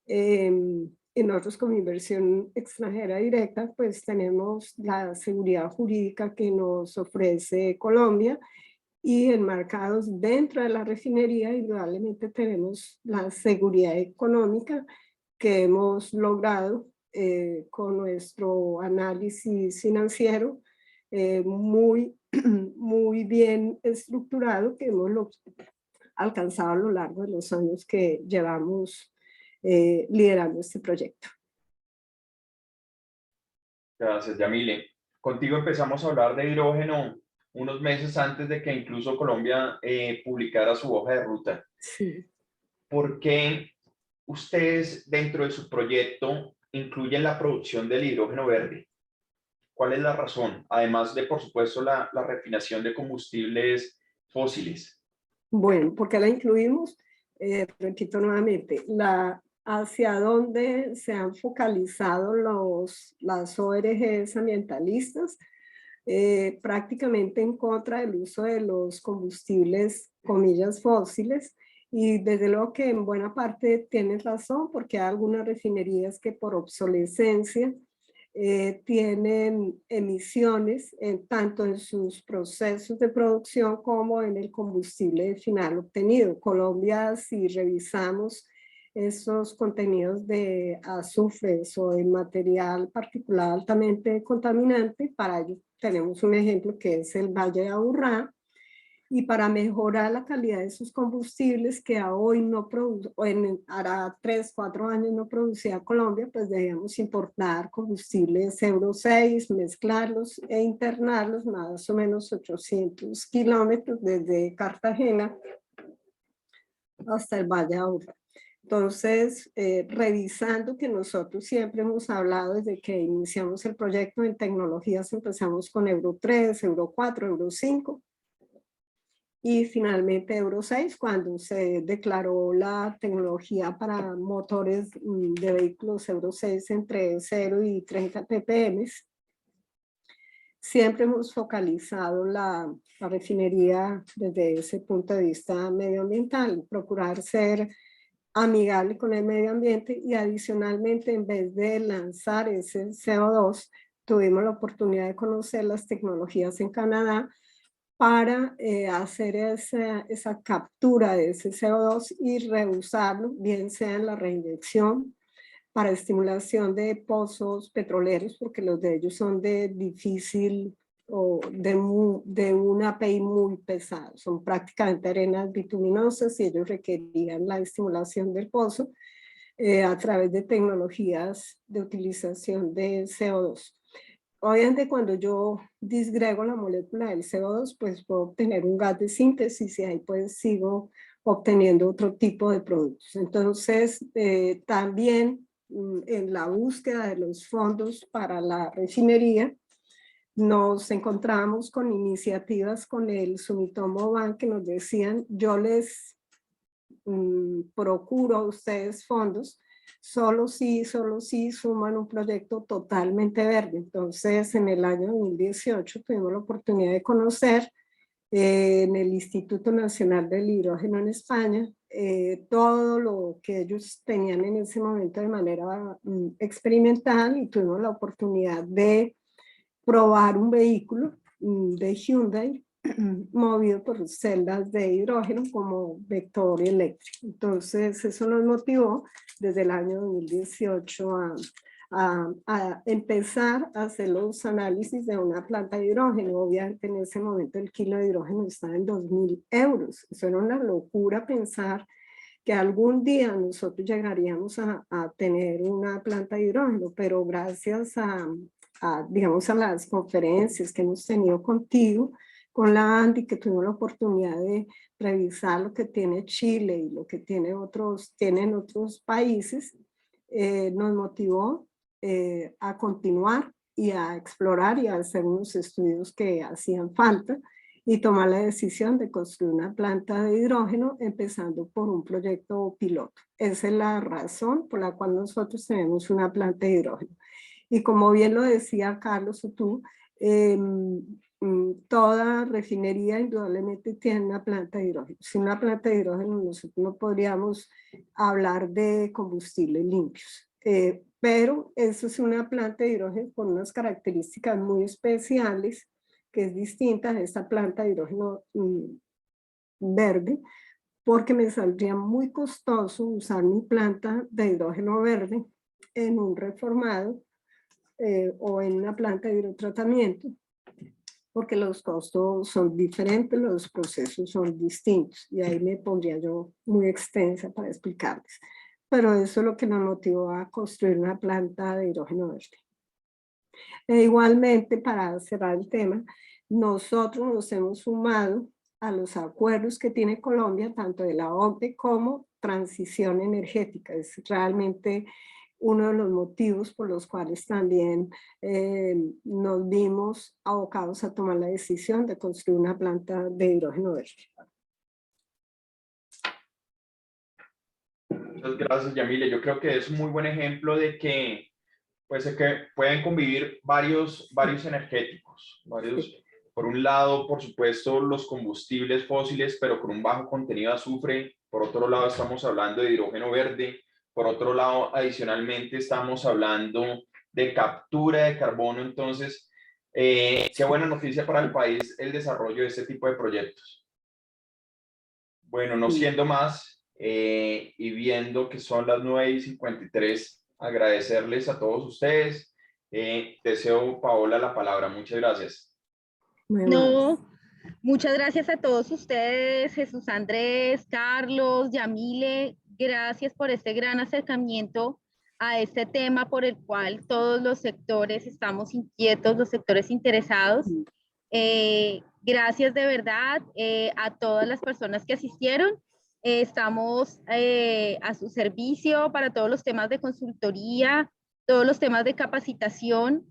G: Y nosotros como inversión extranjera directa, pues tenemos la seguridad jurídica que nos ofrece Colombia, y enmarcados dentro de la refinería, indudablemente tenemos la seguridad económica que hemos logrado con nuestro análisis financiero muy bien estructurado, que hemos alcanzado a lo largo de los años que llevamos liderando este proyecto.
D: Gracias, Yamile. Contigo empezamos a hablar de hidrógeno unos meses antes de que incluso Colombia publicara su hoja de ruta.
G: Sí.
D: ¿Por qué ustedes dentro de su proyecto incluyen la producción del hidrógeno verde? ¿Cuál es la razón? Además de, por supuesto, la refinación de combustibles fósiles.
G: Bueno, ¿por qué la incluimos? Repito nuevamente, hacia dónde se han focalizado las ONGs ambientalistas prácticamente en contra del uso de los combustibles, comillas, fósiles, y desde luego que en buena parte tienes razón, porque hay algunas refinerías que por obsolescencia tienen emisiones tanto en sus procesos de producción como en el combustible final obtenido. Colombia, si revisamos esos contenidos de azufres o de material particular altamente contaminante, para ello tenemos un ejemplo que es el Valle de Aburrá, y para mejorar la calidad de sus combustibles que a hoy no produce, o hará 3, 4 años no producía Colombia, pues debíamos importar combustibles Euro 6, mezclarlos e internarlos más o menos 800 kilómetros desde Cartagena hasta el Valle de Aburrá. Entonces, revisando que nosotros siempre hemos hablado desde que iniciamos el proyecto en tecnologías, empezamos con Euro 3, Euro 4, Euro 5, y finalmente Euro 6, cuando se declaró la tecnología para motores de vehículos Euro 6 entre 0 y 30 ppm. Siempre hemos focalizado la refinería desde ese punto de vista medioambiental, procurar ser amigable con el medio ambiente, y adicionalmente, en vez de lanzar ese CO2, tuvimos la oportunidad de conocer las tecnologías en Canadá para hacer esa captura de ese CO2 y reusarlo, bien sea en la reinyección para estimulación de pozos petroleros, porque los de ellos son de difícil o de un API muy pesado, son prácticamente arenas bituminosas, y ellos requerían la estimulación del pozo a través de tecnologías de utilización de CO2. Obviamente, cuando yo disgrego la molécula del CO2, pues puedo obtener un gas de síntesis, y ahí pues sigo obteniendo otro tipo de productos. Entonces, también en la búsqueda de los fondos para la refinería, nos encontramos con iniciativas con el Sumitomo Bank que nos decían: yo les procuro a ustedes fondos solo si suman un proyecto totalmente verde. Entonces, en el año 2018 tuvimos la oportunidad de conocer en el Instituto Nacional del Hidrógeno en España todo lo que ellos tenían en ese momento de manera experimental, y tuvimos la oportunidad de probar un vehículo de Hyundai movido por celdas de hidrógeno como vector eléctrico. Entonces, eso nos motivó desde el año 2018 a empezar a hacer los análisis de una planta de hidrógeno. Obviamente, en ese momento el kilo de hidrógeno estaba en 2.000 euros. Eso era una locura pensar que algún día nosotros llegaríamos a tener una planta de hidrógeno, pero gracias digamos, a las conferencias que hemos tenido contigo, con la Andy, que tuvimos la oportunidad de revisar lo que tiene Chile y lo que tienen otros países, nos motivó a continuar y a explorar y a hacer unos estudios que hacían falta, y tomar la decisión de construir una planta de hidrógeno, empezando por un proyecto piloto. Esa es la razón por la cual nosotros tenemos una planta de hidrógeno. Y como bien lo decía Carlos o tú, toda refinería indudablemente tiene una planta de hidrógeno. Sin una planta de hidrógeno nosotros no podríamos hablar de combustibles limpios. Pero eso es una planta de hidrógeno con unas características muy especiales, que es distinta a esta planta de hidrógeno verde, porque me saldría muy costoso usar mi planta de hidrógeno verde en un reformado o en una planta de hidrotratamiento, porque los costos son diferentes, los procesos son distintos, y ahí me pondría yo muy extensa para explicarles. Pero eso es lo que nos motivó a construir una planta de hidrógeno verde. E igualmente, para cerrar el tema, nosotros nos hemos sumado a los acuerdos que tiene Colombia, tanto de la OCDE como transición energética. Es realmente uno de los motivos por los cuales también nos vimos abocados a tomar la decisión de construir una planta de hidrógeno verde.
B: Muchas gracias, Yamile. Yo creo que es un muy buen ejemplo de que pues es que pueden convivir varios energéticos, por un lado, por supuesto, los combustibles fósiles, pero con un bajo contenido de azufre. Por otro lado, estamos hablando de hidrógeno verde. Por otro lado, adicionalmente, estamos hablando de captura de carbono. Entonces, qué buena noticia para el país el desarrollo de este tipo de proyectos. Bueno, no siendo más, y viendo que son las 9:53, agradecerles a todos ustedes. Deseo, Paola, la palabra. Muchas gracias.
A: No, muchas gracias a todos ustedes, Jesús Andrés, Carlos, Yamile, gracias por este gran acercamiento a este tema por el cual todos los sectores estamos inquietos, los sectores interesados. Gracias de verdad a todas las personas que asistieron. Estamos a su servicio para todos los temas de consultoría, todos los temas de capacitación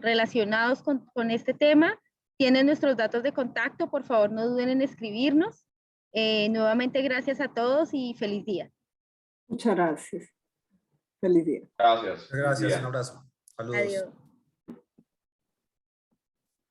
A: relacionados con este tema. Tienen nuestros datos de contacto, por favor no duden en escribirnos. Nuevamente gracias a todos y feliz día.
G: Muchas gracias. Feliz día.
B: Gracias.
E: Gracias, un abrazo. Saludos.
A: Adiós.